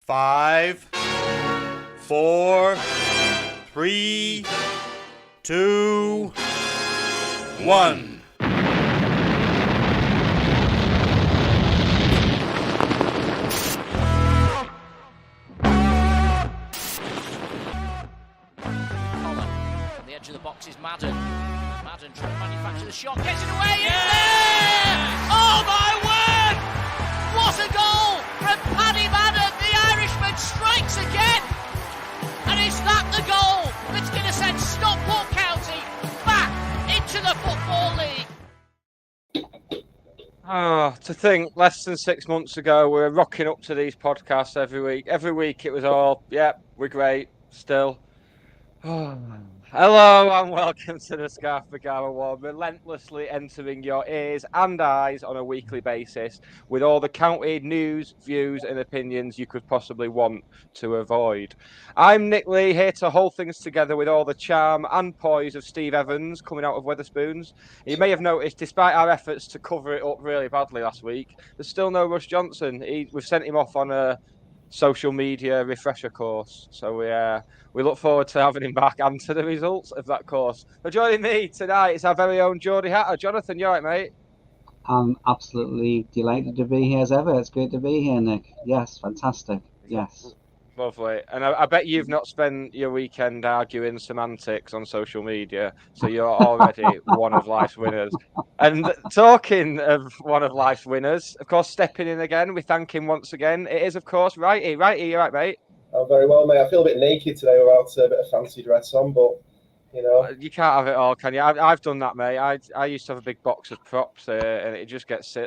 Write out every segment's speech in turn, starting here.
5, 4, 3, 2, 1. On the edge of the box is Madden. Madden trying to manufacture the shot, gets it away, it's there! Oh my word! What a goal from Paddy Madden! The Irishman strikes again! And is that the goal that's going to send Stockport County back into the Football League? Oh, to think less than 6 months ago, we were rocking up to these podcasts every week. Every week it was all, we're great still. Oh. Hello and welcome to the Scarf Beggar Award, relentlessly entering your ears and eyes on a weekly basis with all the county news, views and opinions you could possibly want to avoid. I'm Nick Lee, here to hold things together with all the charm and poise of Steve Evans coming out of Wetherspoons. You may have noticed, despite our efforts to cover it up really badly last week, there's still no Russ Johnson. We've sent him off on a social media refresher course, so we look forward to having him back and to the results of that course. But joining me tonight is our very own Geordie Hatter. Jonathan, you all right, mate? I'm absolutely delighted to be here as ever. It's great to be here, Nick. Yes, fantastic. Yes. Lovely. And I bet you've not spent your weekend arguing semantics on social media, so you're already one of life's winners. And talking of one of life's winners, of course, stepping in again, we thank him once again. It is, of course, Righty. Righty, you all right, mate? I'm very well, mate. I feel a bit naked today without a bit of fancy dress on, but, you know. You can't have it all, can you? I've done that, mate. I used to have a big box of props, and it just gets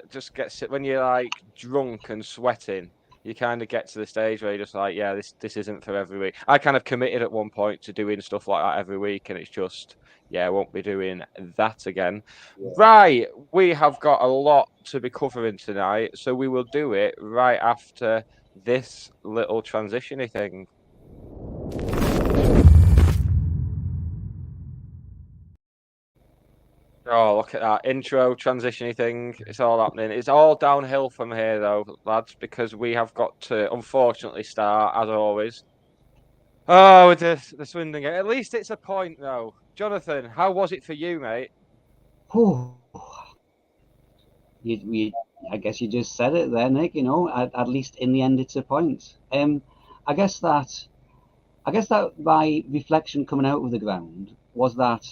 when you're, like, drunk and sweating. You kind of get to the stage where you're just like, yeah, this isn't for every week. I kind of committed at one point to doing stuff like that every week, and it's just, I won't be doing that again. Yeah. Right, we have got a lot to be covering tonight, so we will do it right after this little transition-y thing. Oh, look at that intro transition-y thing. It's all happening. It's all downhill from here, though, lads, because we have got to, unfortunately, start, as always. Oh, with the Swindon game. At least it's a point, though. Jonathan, how was it for you, mate? Oh, I guess you just said it there, Nick. You know, at least in the end, it's a point. I guess that my reflection coming out of the ground was that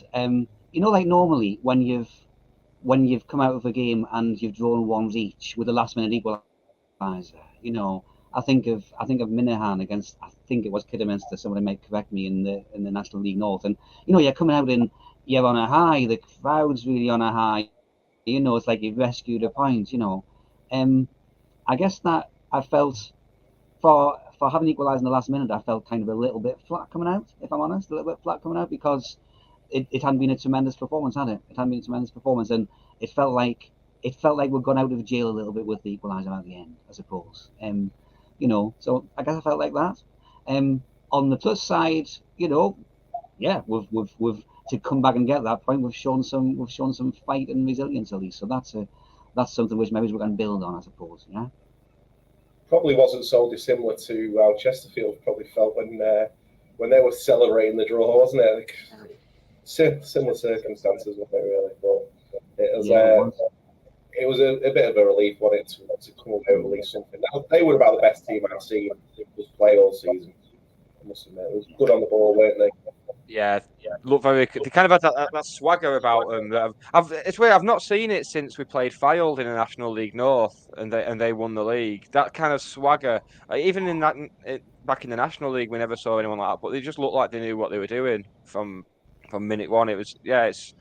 you know, like normally when you've come out of a game and you've drawn ones each with a last minute equaliser, you know, I think of Minahan against, I think it was Kidderminster. Somebody might correct me, in the National League North, and you know, you're coming out and you're on a high. The crowd's really on a high. You know, it's like you've rescued a point. You know, I guess that I felt for having equalised in the last minute, I felt kind of a little bit flat coming out. If I'm honest, a little bit flat coming out because it hadn't been a tremendous performance, had it? It hadn't been a tremendous performance, and it felt like we'd gone out of jail a little bit with the equaliser at the end, I suppose. You know, so I guess I felt like that. On the plus side, you know, we've to come back and get that point, we've shown some fight and resilience at least. So that's something which maybe we can build on, I suppose. Yeah. Probably wasn't so dissimilar to how Chesterfield probably felt when they were celebrating the draw, wasn't it? Similar circumstances, wasn't it, really? But it was a bit of a relief, wasn't it, to come out with at least something. They were about the best team I've seen play all season. I must admit, it was good on the ball, weren't they? Yeah, look very. They kind of had that swagger about them. It's weird. I've not seen it since we played Fylde in the National League North, and they won the league. That kind of swagger, even in back in the National League, we never saw anyone like that. But they just looked like they knew what they were doing from minute one. It was it's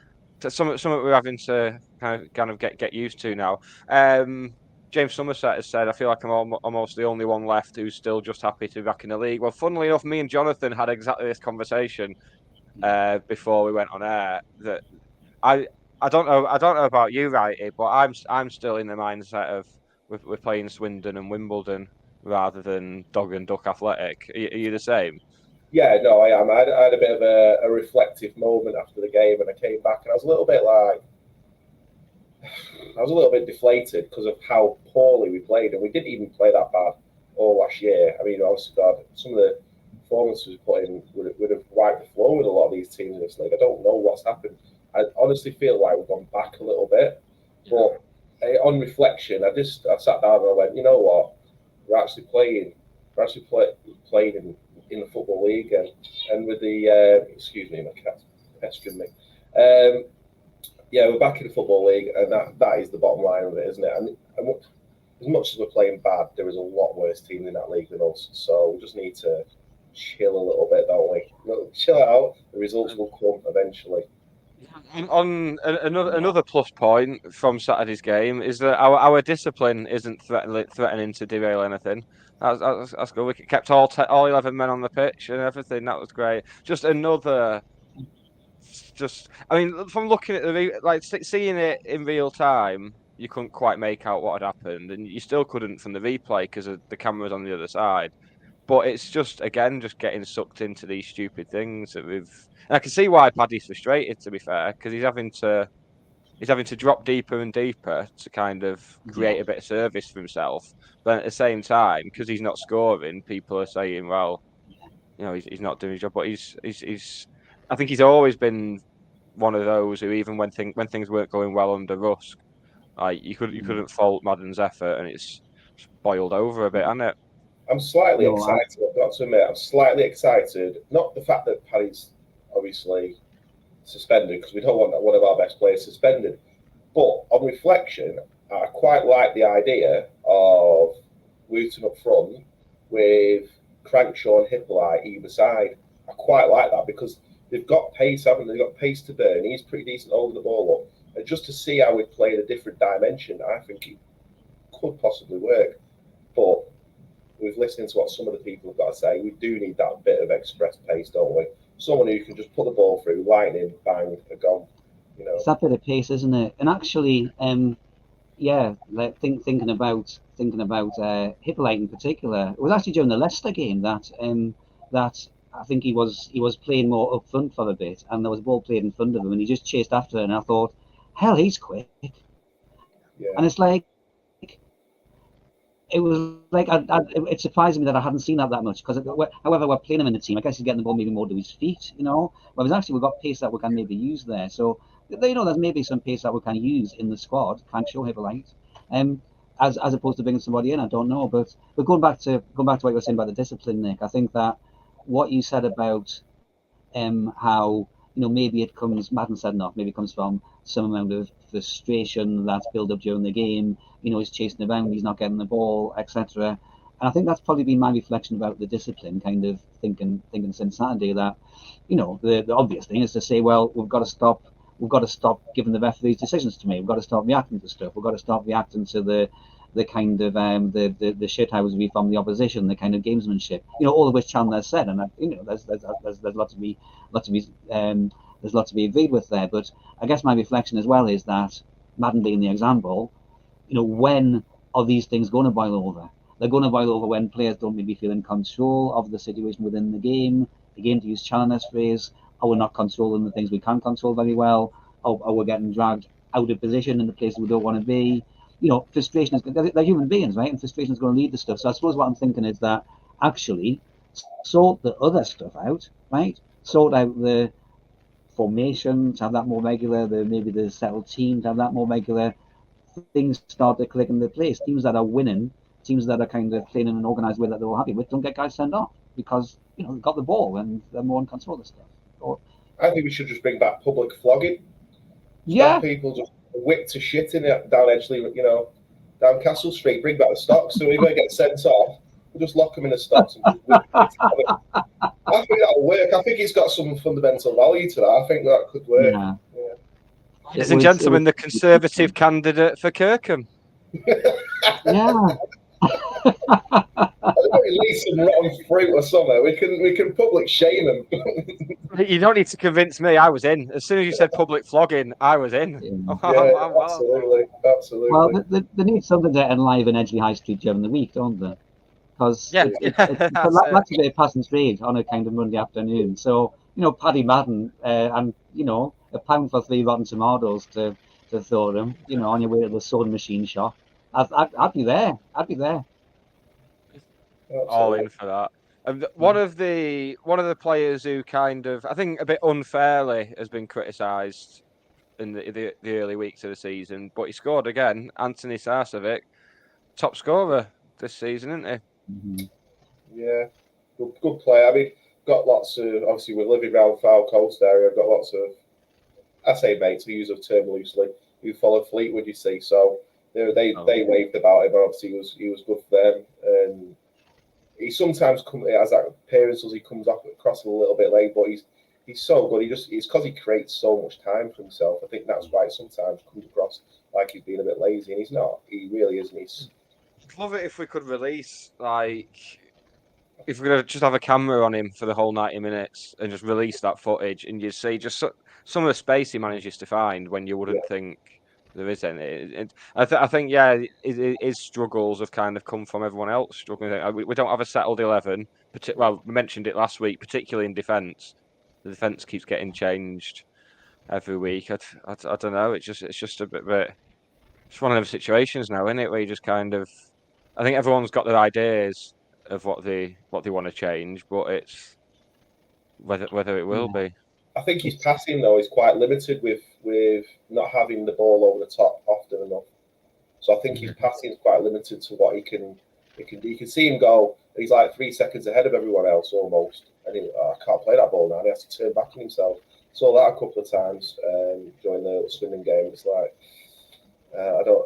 something we're having to kind of get used to now. James Somerset has said, I feel like I'm almost the only one left who's still just happy to be back in the league. Well, funnily enough, me and Jonathan had exactly this conversation before we went on air. That I don't know about you, Righty, but I'm still in the mindset of we're playing Swindon and Wimbledon rather than Dog and Duck Athletic. Are you the same? Yeah, no, I am. I had a bit of a reflective moment after the game, and I came back and I was a little bit deflated because of how poorly we played, and we didn't even play that bad. all last year. I mean, honestly, God, some of the performances we put in would have wiped the floor with a lot of these teams in this league. I don't know what's happened. I honestly feel like we've gone back a little bit. But on reflection, I sat down and I went, you know what? We're actually playing in the football league, and with the excuse me, my cat's pestering me. We're back in the football league, and that is the bottom line of it, isn't it? And as much as we're playing bad, there is a lot worse team in that league than us. So we just need to chill a little bit, don't we? Chill out. The results will come eventually. On another plus point from Saturday's game is that our discipline isn't threatening to derail anything. That's good. We kept all 11 men on the pitch and everything. That was great. I mean, from looking at seeing it in real time, you couldn't quite make out what had happened, and you still couldn't from the replay because the camera was on the other side. But it's just getting sucked into these stupid things that we've. And I can see why Paddy's frustrated, to be fair, because he's having to drop deeper and deeper to kind of create a bit of service for himself. But at the same time, because he's not scoring, people are saying, well, he's not doing his job. But I think he's always been one of those who, even when things weren't going well under Rusk, you couldn't fault Madden's effort, and it's boiled over a bit, hasn't it? I'm slightly excited. I've got to admit, I'm slightly excited. Not the fact that Paddy's obviously suspended, because we don't want one of our best players suspended. But on reflection, I quite like the idea of Wooten up front with Crankshaw and Hippolyte either side. I quite like that because they've got pace, haven't they? They've got pace to burn. He's pretty decent holding the ball up. And just to see how we play in a different dimension, I think it could possibly work. But with listening to what some of the people have got to say, we do need that bit of express pace, don't we? Someone who can just put the ball through, lightning, bang, they're gone. It's that bit of pace, isn't it? And actually, thinking about Hippolyte in particular, it was actually during the Leicester game that I think he was playing more up front for a bit, and there was a ball played in front of him, and he just chased after it, and I thought, hell, he's quick. Yeah. And it's like, it was like it surprised me that I hadn't seen that much, because however we're playing him in the team, I guess he's getting the ball maybe more to his feet, whereas actually we've got pace that we can maybe use there. So there's maybe some pace that we can use in the squad, can't show Hippolyte, as opposed to bringing somebody in. I don't know, but going back to what you were saying about the discipline, Nick, I think that what you said about how maybe it comes, Madden said enough, maybe it comes from some amount of frustration that's built up during the game. He's chasing around, he's not getting the ball, etc. And I think that's probably been my reflection about the discipline, kind of thinking since Saturday that, the obvious thing is to say, well, we've got to stop giving the referees decisions to make. We've got to stop reacting to stuff. We've got to stop reacting to the kind of the shithousery from the opposition, the kind of gamesmanship. All of which Chandler said, and there's lots to be agreed with there. But I guess my reflection as well is that Madden being the example, when are these things going to boil over? They're going to boil over when players don't maybe feel in control of the situation within the game. Again, to use Chandler's phrase, are we not controlling the things we can control very well? Are we getting dragged out of position in the places we don't want to be? Frustration is, they're human beings, right? And frustration is going to lead to stuff. So I suppose what I'm thinking is that actually sort the other stuff out, right? Sort out the formation, to have that more regular, maybe the settled team, to have that more regular. Things start to click into place. Teams that are winning, teams that are kind of playing in an organised way that they're all happy with, don't get guys sent off because they've got the ball and they're more in control of stuff. I think we should just bring back public flogging. Yeah. Stop people just whipped to shit in it down Edgeley, down Castle Street. Bring back the stocks. So if they get sent off, we'll just lock them in the stocks. And just I think that'll work. I think it's got some fundamental value to that. I think that could work. Yeah. Ladies and gentlemen, the Conservative candidate for Kirkham. Yeah. Release some rotten fruit or something. We can public shame them. You don't need to convince me. I was in. As soon as you said public flogging, I was in. Yeah, absolutely. Well, they need something to enliven Edgeley High Street during the week, don't they? Because it's that's a bit of passing trade on a kind of Monday afternoon. So Paddy Madden and a pound for 3 rotten tomatoes to throw them. On your way to the sewing machine shop. I'd be there. all in for that. And one of the players who kind of, I think, a bit unfairly has been criticised in the early weeks of the season, but he scored again. Anthony Sarcevic, top scorer this season, isn't he? Mhm. Yeah, good player. I mean, got lots of, obviously, we're living around Foul Coast area. I've got lots of, I say mates, we use the term loosely, who follow Fleetwood, you see. So they raved about him, but obviously he was good for them. And he sometimes has that appearance as he comes across a little bit late, but he's so good. It's because he creates so much time for himself. I think that's why it sometimes comes across like he's being a bit lazy, and he's not. He really isn't. I'd love it if we could release, like, if we're going to just have a camera on him for the whole 90 minutes and just release that footage, and you see just some of the space he manages to find when you wouldn't think there is any. I think, yeah, his struggles have kind of come from everyone else struggling. We don't have a settled 11. Well, we mentioned it last week, particularly in defence. The defence keeps getting changed every week. I don't know. It's just a bit. It's one of those situations now, isn't it, where you just kind of. I think everyone's got their ideas of what they want to change, but it's whether it will be. I think his passing though is quite limited with not having the ball over the top often enough. So I think his passing is quite limited to what he can do. You can see him go. He's like 3 seconds ahead of everyone else almost, and I can't play that ball now. And he has to turn back on himself. Saw that a couple of times during the Swindon game. It's like I don't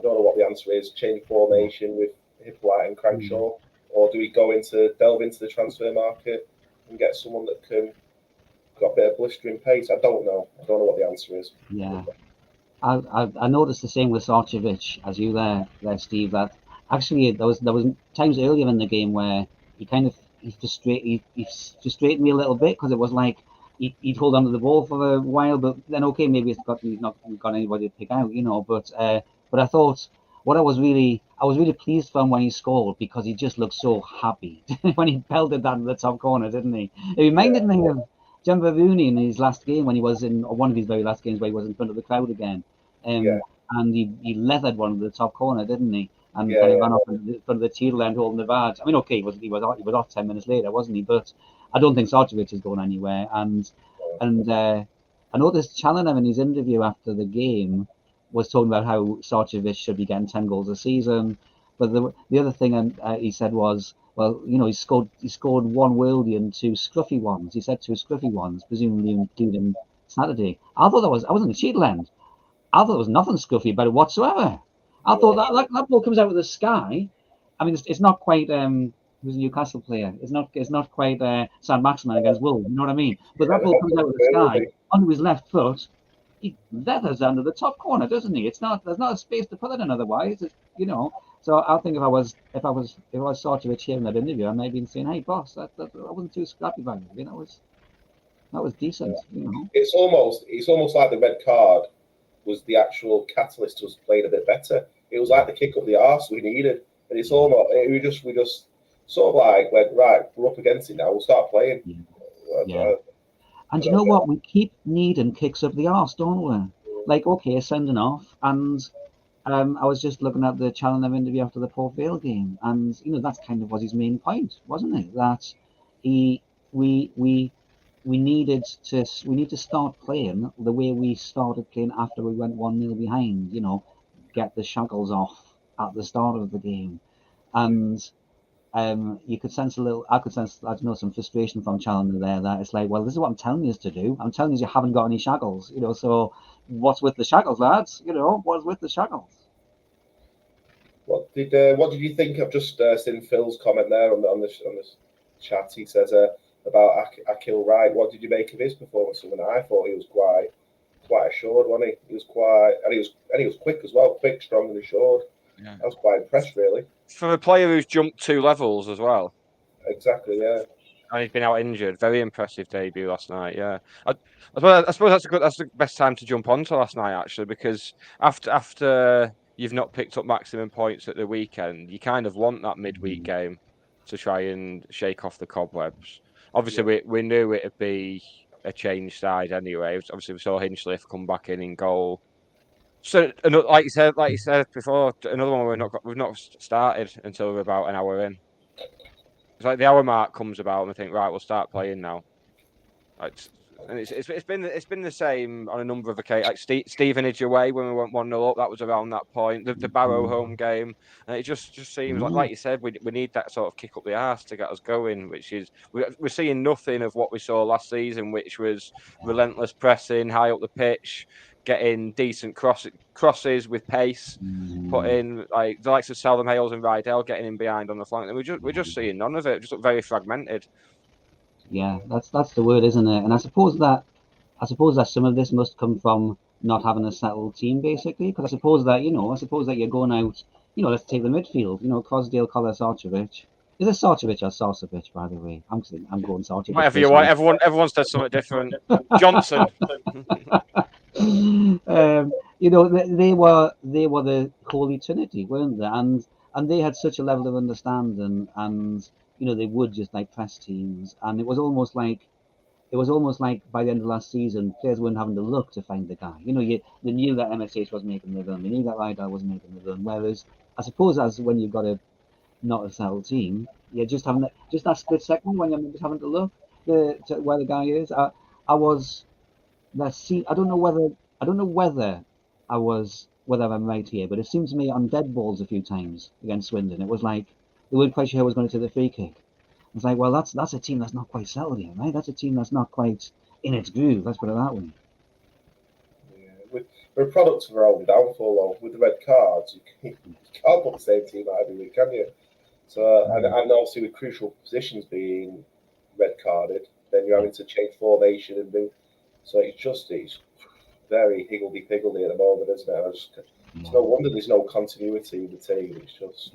know what the answer is. Change formation with Hippolyte and Crankshaw, or do we delve into the transfer market and get someone that can got a bit of blistering pace? I don't know what the answer is. Yeah, I noticed the same with Sarcevic as you there, Steve. That actually there was times earlier in the game where he frustrated me a little bit, because it was like he'd hold on to the ball for a while, but then okay, maybe he's not got anybody to pick out, But I thought I was really pleased for him when he scored, because he just looked so happy when he pelted that in the top corner, didn't he? It reminded me of John Rooney in his last game, when he was in one of his very last games where he was in front of the crowd again, and he leathered one of the top corner, didn't he? And kind of ran off in front of the teal end holding the badge. I mean, okay, he was off 10 minutes later, wasn't he? But I don't think Sarcevic is going anywhere. And I noticed Challinor in his interview after the game was talking about how Sarcevic should be getting 10 goals a season. But the other thing he said was, well, he scored one worldie and two scruffy ones. He said two scruffy ones, presumably including Saturday. I was in the cheat end. I thought there was nothing scruffy about it whatsoever. I thought that ball comes out of the sky. I mean, it's not quite who's a Newcastle player. It's not quite San Maximin against Wolves. You know what I mean? But that ball comes out of the sky onto his left foot. He leathers under the top corner, doesn't he? There's not a space to put it in otherwise. So I think if I was Sarcevic here in that interview, I may have been saying, "Hey, boss, I wasn't too scrappy about it. That was decent." It's almost like the red card was the actual catalyst to us playing a bit better. It was like the kick up the arse we needed, and it's almost we just sort of like went, right, we're up against it now. We'll start playing. Yeah. And you know what? We keep needing kicks up the arse, don't we? Like, okay, sending off, and I was just looking at the Challinor interview after the Port Vale game, and that's kind of was his main point, wasn't it? That we need to start playing the way we started playing after we went 1-0 behind. Get the shackles off at the start of the game, and you could sense some frustration from Challinor there. That it's like, well, this is what I'm telling you to do. I'm telling you haven't got any shackles. So what's with the shackles, lads? What's with the shackles? What did you think? I've just seen Phil's comment there on this chat. He says about Akil Wright. What did you make of his performance? I thought he was quite assured, wasn't he? He was he was quick as well, quick, strong, and assured. Yeah. I was quite impressed, really. For a player who's jumped 2 levels as well. Exactly, yeah. And he's been out injured. Very impressive debut last night. Yeah, I suppose that's the best time to jump onto last night, actually, because after you've not picked up maximum points at the weekend, you kind of want that midweek game to try and shake off the cobwebs. Obviously, we knew it'd be a change side anyway. Obviously, we saw Hinchliffe come back in goal. So, like you said before, another one we've not started until we're about an hour in. It's like the hour mark comes about, and I think, right, we'll start playing now. And it's been the same on a number of occasions. Like Stevenage away when we went 1-0 up, that was around that point. The Barrow home game, and it just seems like you said, we need that sort of kick up the arse to get us going. Which is we're seeing nothing of what we saw last season, which was relentless pressing, high up the pitch, getting decent crosses with pace, putting like the likes of Southam Hales and Rydell getting in behind on the flank. And we're just seeing none of it. It just look very fragmented. Yeah, that's the word, isn't it? And I suppose that some of this must come from not having a settled team, basically. Because I suppose that you're going out. Let's take the midfield. Crosdale, Collar, Sarcevic. Is it Sarcevic or Sarcevic, by the way? I'm going Sarcevic. Whatever you want. Everyone says something different. Johnson. They were the holy trinity, weren't they? And they had such a level of understanding, and they would just like press teams, and it was almost like by the end of last season, players weren't having to look to find the guy. They knew that MSH was making the run, they knew that Rydell was making the run. Whereas I suppose as when you've got not a settled team, you're just having that split second when you're just having to look to where the guy is. I don't know whether I'm right here, but it seemed to me on dead balls a few times against Swindon, it was like they weren't quite sure who was going to take the free kick. It's like, well, that's a team that's not quite settled yet, right? That's a team that's not quite in its groove. Let's put it that way. Yeah, we're a product of our own downfall, though. With the red cards, you can't put the same team out every week, can you? So, and obviously with crucial positions being red carded, then you're having to change formation and things. So it's very higgledy-piggledy at the moment, isn't it? It's no wonder there's no continuity with the team. It's just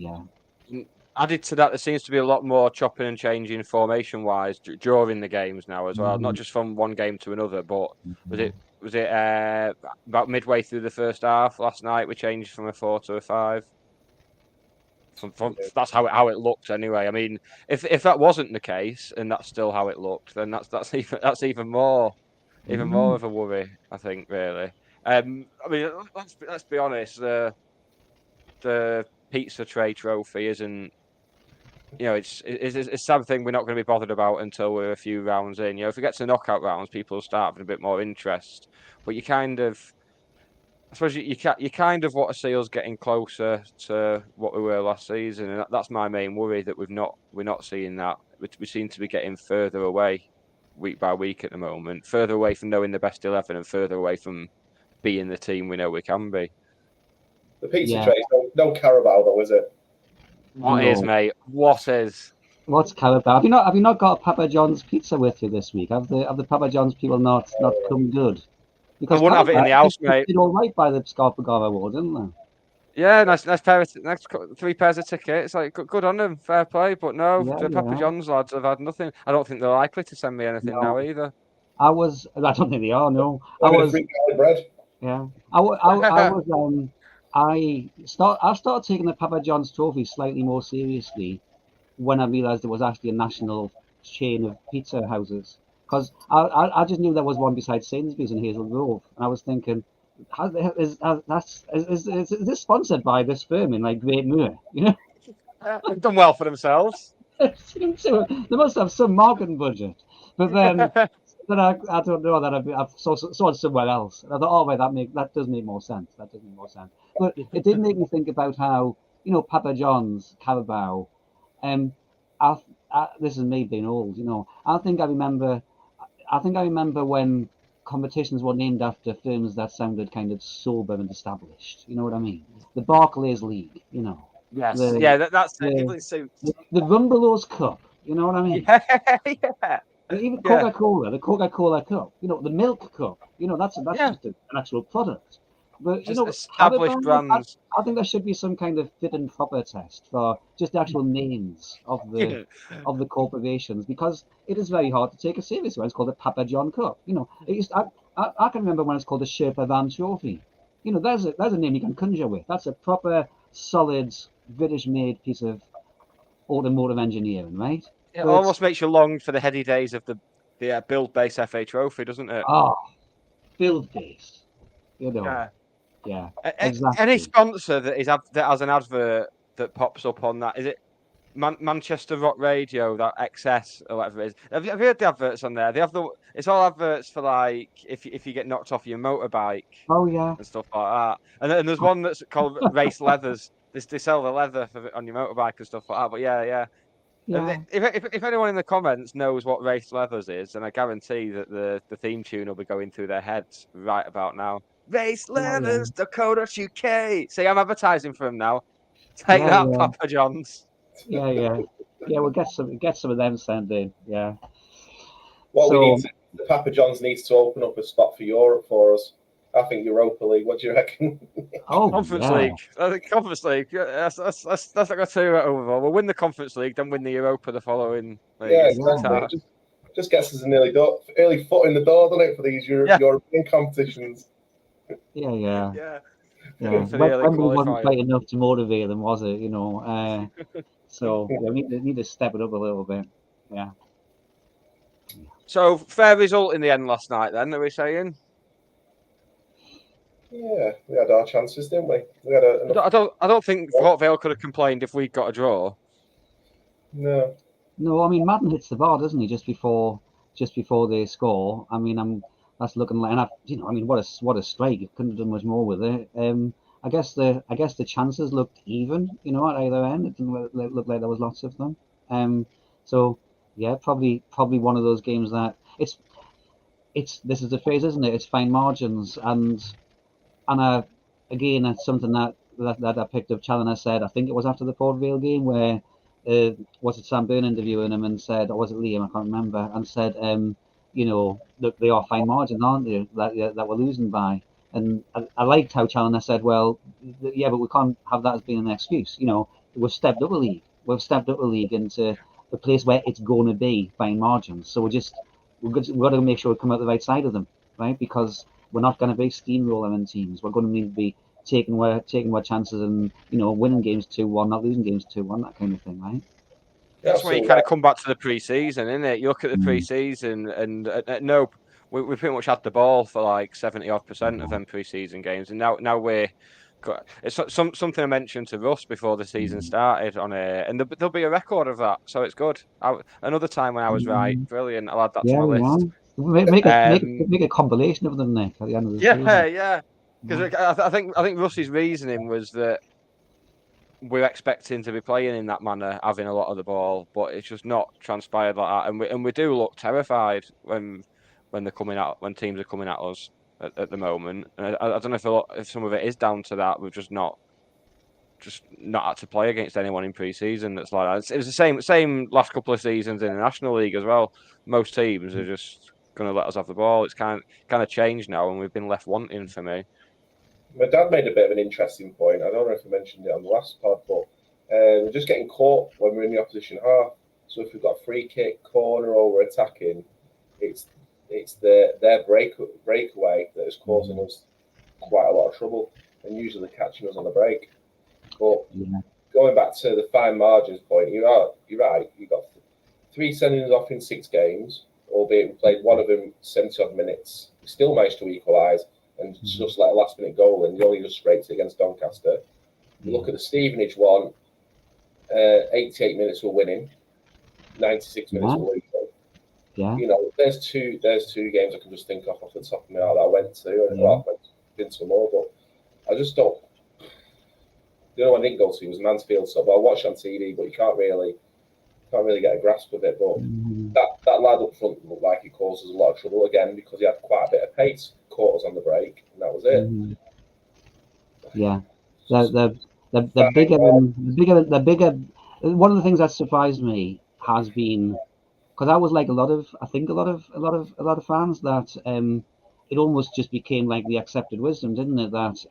Added to that, there seems to be a lot more chopping and changing formation-wise during the games now as well. Not just from one game to another, but was it about midway through the first half last night we changed from a 4 to a 5. That's how it looked anyway. I mean, if that wasn't the case and that's still how it looked, then that's even more of a worry, I think. Really, I mean, let's be honest. The pizza tray trophy isn't. It's something we're not going to be bothered about until we're a few rounds in. If we get to knockout rounds, people will start having a bit more interest. But I suppose you kind of want to see us getting closer to what we were last season, and that's my main worry, that we're not seeing that. We seem to be getting further away week by week at the moment, further away from knowing the best 11 and further away from being the team we know we can be. The pizza tray, no Carabao though, is it? What is, mate? What is? What's Carabao? Have you not got a Papa John's pizza with you this week? Have the Papa John's people not come good? Because I wouldn't have it in the house, mate. Did all right by the Stockport County award, didn't they? Yeah, nice pair of 3 pairs of tickets. Like, good on them, fair play. But no, the Papa John's lads have had nothing. I don't think they're likely to send me anything now either. I don't think they are. No, free bread. Yeah, I started taking the Papa John's trophy slightly more seriously when I realised there was actually a national chain of pizza houses. Because I just knew there was one beside Sainsbury's in Hazel Grove, and I was thinking, is this sponsored by this firm in like Great Moor? They've done well for themselves. They must have some marketing budget. But then I don't know that I've saw it somewhere else. And I thought, oh, wait, that does make more sense. But it did make me think about how Papa John's, Carabao, this is me being old. I think I remember when competitions were named after firms that sounded kind of sober and established. You know what I mean? The Barclays League. Yes. That's the Rumbelows Cup. You know what I mean? Yeah. Even Coca-Cola, the Coca-Cola Cup, the Milk Cup, that's just an actual product. But just established brands. I think there should be some kind of fit and proper test for just the actual names of the corporations, because it is very hard to take a serious one. It's called the Papa John Cup. I can remember when it's called the Sherpa Van Trophy. There's a name you can conjure with. That's a proper, solid, British-made piece of automotive engineering, right? It almost makes you long for the heady days of the build-based FA Trophy, doesn't it? Oh, build-based. Yeah, exactly. Any sponsor that has an advert that pops up on that, is it Manchester Rock Radio, that XS or whatever it is. Have you heard the adverts on there? They have it's all adverts for like if you get knocked off your motorbike Oh yeah. and stuff like that. And there's one that's called Race Leathers. They sell the leather on your motorbike and stuff like that. But yeah. And Yeah. if anyone in the comments knows what Race Leathers is, then I guarantee that the theme tune will be going through their heads right about now. Race Leathers, Dakota.UK. See, I'm advertising for them now. Take Yeah, that, yeah. Papa John's. Yeah. We'll get some of them sent in. Yeah. Well, So Papa John's needs to open up a spot for Europe for us. I think Europa League. What do you reckon? Conference League. I think Conference League. That's not going to overall. We'll win the Conference League, then win the Europa the following. Yeah, exactly. Just gets us an early foot in the door, doesn't it, for these European competitions? Yeah. Wembley wasn't quite enough to motivate them, was it? So we need to step it up a little bit. Yeah. So fair result in the end last night. Then are we saying? Yeah, we had our chances, didn't we? We had I don't think Port Vale could have complained if we got a draw. No. No, I mean Madden hits the bar, doesn't he? Just before they score. I mean, that's looking like, and what a strike! You couldn't have done much more with it. I guess the chances looked even, at either end. It didn't look like there was lots of them. So yeah, probably one of those games that this is the phrase, isn't it? It's fine margins, and again, that's something that I picked up. Challoner said, I think it was after the Port Vale game, where was it Sam Byrne interviewing him and said, or was it Liam? I can't remember, and said, look, they are fine margins, aren't they? That we're losing by. And I liked how Challoner said, well, yeah, but we can't have that as being an excuse. We've stepped up a league. We've stepped up a league into a place where it's going to be fine margins. So we've got to make sure we come out the right side of them, right? Because we're not going to be steamrolling teams. We're going to need to be taking our chances and winning games 2-1, not losing games 2-1, that kind of thing, right? That's where you kind of come back to the pre-season, isn't it? You look at the pre-season, and we pretty much had the ball for like 70% of them pre-season games, and now we're. It's something I mentioned to Russ before the season started and there'll be a record of that, so it's good. Another time when I was right, brilliant. I'll add that to my list. Make a compilation of them, Nick, at the end of the season. Yeah. Because I think Russ's reasoning was that we're expecting to be playing in that manner, having a lot of the ball, but it's just not transpired like that, and we do look terrified when teams are coming at us at the moment. And I don't know if some of it is down to that. We've just not had to play against anyone in pre-season that's like that. It was the same last couple of seasons in the National League as well. Most teams are just going to let us have the ball. It's kind of changed now, and we've been left wanting for me. My dad made a bit of an interesting point. I don't know if I mentioned it on the last pod, but we're just getting caught when we're in the opposition half. So if we've got a free kick, corner, or we're attacking, it's their breakaway that is causing us quite a lot of trouble, and usually catching us on the break. But going back to the fine margins point, you're right. You've got 3 sendings off in 6 games, albeit we played one of them 70-odd minutes. We still managed to equalise and just let a last-minute goal, and you only just scraped it against Doncaster. You look at the Stevenage one, 88 minutes we're winning, 96 minutes we're losing. Yeah. There's two games I can just think of off the top of my head that I went to, and I've been to more, but I just don't. The only one I didn't go to was Mansfield, so I watched on TV, but you can't really get a grasp of it. But that lad up front looked like he caused us a lot of trouble again because he had quite a bit of pace, caught us on the break, and that was it. Yeah, the bigger. One of the things that surprised me has been, because I was like a lot of fans, that it almost just became like the accepted wisdom, didn't it? That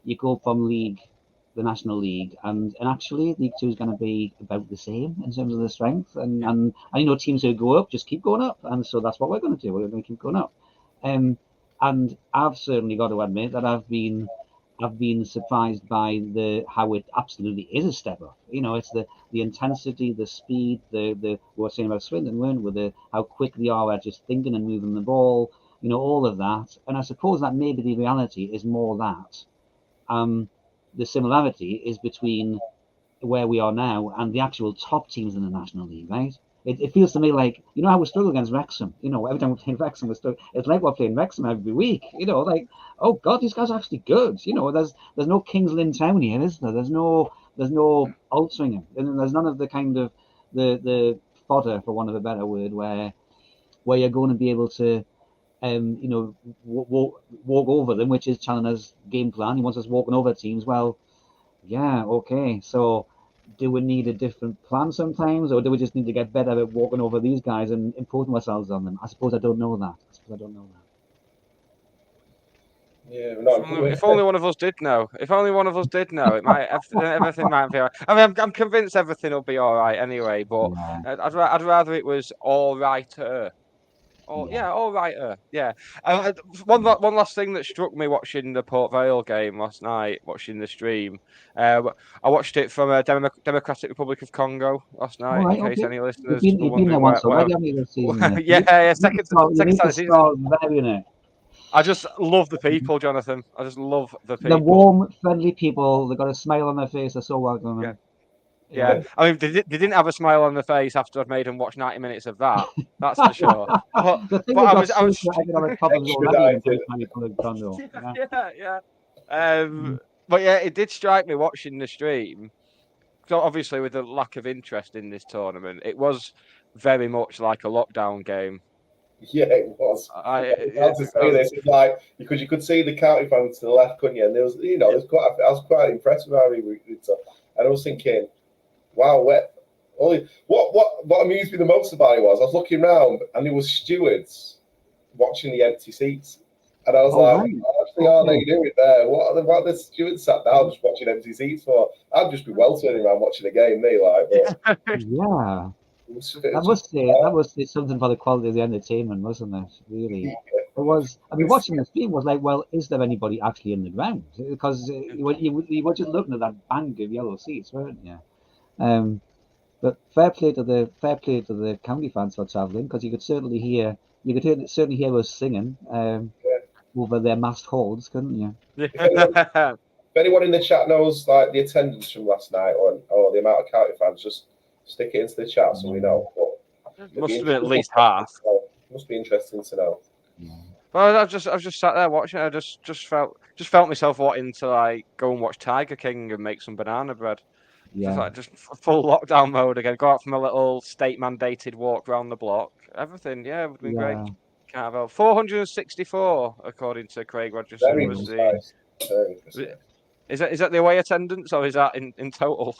you go from the National League, and actually League Two is going to be about the same in terms of the strength, and teams who go up just keep going up, and so that's what we're going to do. We're going to keep going up, and I've certainly got to admit that I've been surprised by how it absolutely is a step up. It's the intensity, the speed, we were saying about Swindon, weren't we? How quick they are at just thinking and moving the ball, all of that. And I suppose that maybe the reality is more that. The similarity is between where we are now and the actual top teams in the National League, right? It feels to me like, you know how we struggle against Wrexham. You know, every time we're playing Wrexham, it's like we're playing Wrexham every week. You know, like, oh God, these guys are actually good. You know, there's no Kings Lynn Town here, is there? There's no Altrincham, and there's none of the kind of the fodder, for want of a better word, where you're going to be able to you know, walk over them, which is Challinger's game plan. He wants us walking over teams. Well, yeah, okay. So, do we need a different plan sometimes, or do we just need to get better at walking over these guys and imposing ourselves on them? I suppose I don't know that. Yeah, If only one of us did know. If only one of us did know, it might everything might be all right. I mean, I'm convinced everything will be all right anyway. But Yeah. I'd rather it was all righter. Oh Yeah. all righter. Yeah. One last thing that struck me watching the Port Vale game last night, watching the stream. I watched it from Democratic Republic of Congo last All night. right. In case Okay. any listeners You've were been there wondering once where. already, haven't you, this season? Yeah, second You need time to season. start valuing it. I just love the people, Jonathan. I just love the people. The warm, friendly people. They've got a smile on their face. They're so welcoming. Yeah. Yeah, I mean, they didn't have a smile on their face after I'd made them watch 90 minutes of that. That's for sure. The thing But is, I got was social economic problems already in Expedited. Congo. yeah. But yeah, it did strike me watching the stream. So obviously, with the lack of interest in this tournament, it was very much like a lockdown game. Yeah, it was. I was to say this, it's like because you could see the county fans to the left, couldn't you? And there was, you know, I was quite impressed with how he did. And I was thinking, wow, what amused me the most about it was I was looking around and there was stewards watching the empty seats, and I was like, right. what actually are they doing there? What are the stewards sat down just watching empty seats for? I'd just be well turning around watching the game, me like. But, yeah. That must say something for the quality of the entertainment, wasn't it? Really, it was. I mean, watching the stream was like, well, is there anybody actually in the ground? Because you were just looking at that bank of yellow seats, weren't you? But fair play to the county fans for travelling, because you could certainly hear us singing over their masked halls, couldn't you? If anyone in the chat knows like the attendance from last night or the amount of county fans, just stick it into the chat so we know. Must have been at least half. Must be interesting to know. Yeah. Well, I've just sat there watching it. I just felt myself wanting to like go and watch Tiger King and make some banana bread. Yeah. Just full lockdown mode again. Go out from a little state mandated walk around the block. Everything, yeah, it would have been great. Can't have 464 according to Craig Rogerson. Very precise. Very precise. Is that the away attendance or is that in total?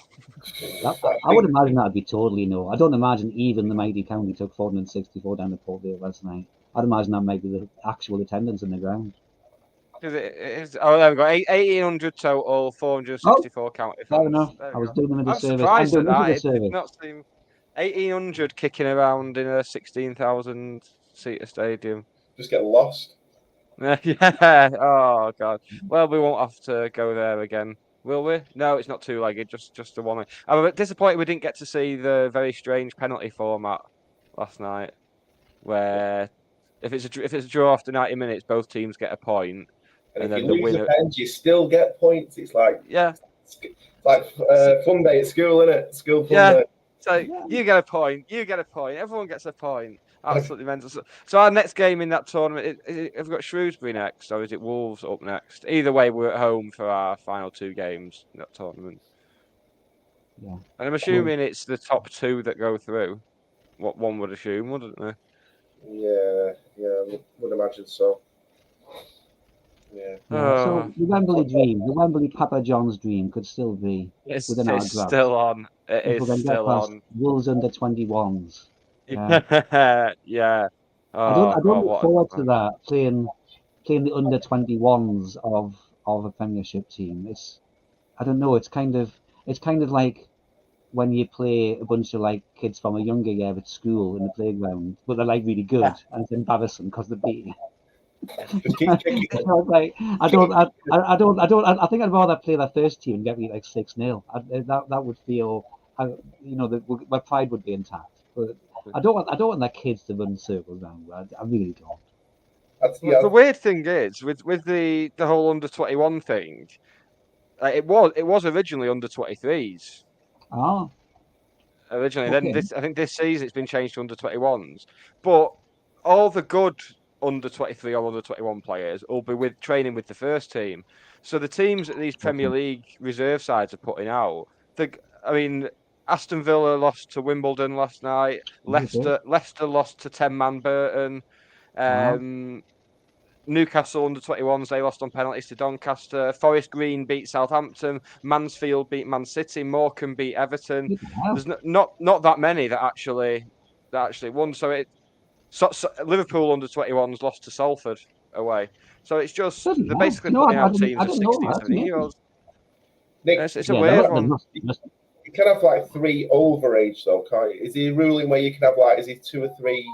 I would imagine that'd be totally no. I don't imagine even the mighty county took 464 down to Port Vale last night. I'd imagine that might be the actual attendance in the ground. There we go. 1,800 total, 464 county fans. Fair enough. I was doing them a disservice. I'm surprised at that. It did not seem 1,800 kicking around in a 16,000 seater stadium. Just get lost. Yeah. Oh God. Well, we won't have to go there again, will we? No, it's not two-legged. Just the one. I'm a bit disappointed we didn't get to see the very strange penalty format last night, where if it's a draw after 90 minutes, both teams get a point. And if you lose the pens, you still get points. It's like it's like fun day at school, isn't it? School fun day. So you get a point. Everyone gets a point. Absolutely mental. So our next game in that tournament, have we got Shrewsbury next, or is it Wolves up next? Either way, we're at home for our final two games in that tournament. Yeah. And I'm assuming it's the top two that go through. What one would assume, wouldn't they? Yeah, would imagine so. Yeah. So the Wembley dream, the Wembley Papa John's dream could still be within our grasp. It's still on. It is still on. Wolves under 21s. Yeah. I don't look forward to that, playing the under 21s of a Premiership team. I don't know. It's kind of like when you play a bunch of like kids from a younger year at school in the playground, but they're like really good, and it's embarrassing because they're beating. Just keep kicking. I think I'd rather play the first team and get me like 6-0. That would feel, my pride would be intact. But I don't want the kids to run circles around. I really don't. The weird thing is with the whole under 21 thing, it was originally under 23s. Oh, Originally. okay. Then I think this season it's been changed to under-21s. But all the good under-23 or under-21 players will be training with the first team. So the teams that these Premier League reserve sides are putting out, I mean, Aston Villa lost to Wimbledon last night. Okay. Leicester lost to 10-man Burton. Uh-huh. Newcastle under-21s, they lost on penalties to Doncaster. Forest Green beat Southampton. Mansfield beat Man City. Morecambe beat Everton. Yeah. There's not that many that actually won. So Liverpool under-21s lost to Salford away. So it's just Bloody they're hell. basically You know, putting out teams I of didn't know 16, that. That's 17 year amazing. olds. Nick, It's a Yeah, weird they one. must. you can have like 3 overage though, can't you? Is there a ruling where you can have like, is it 2 or 3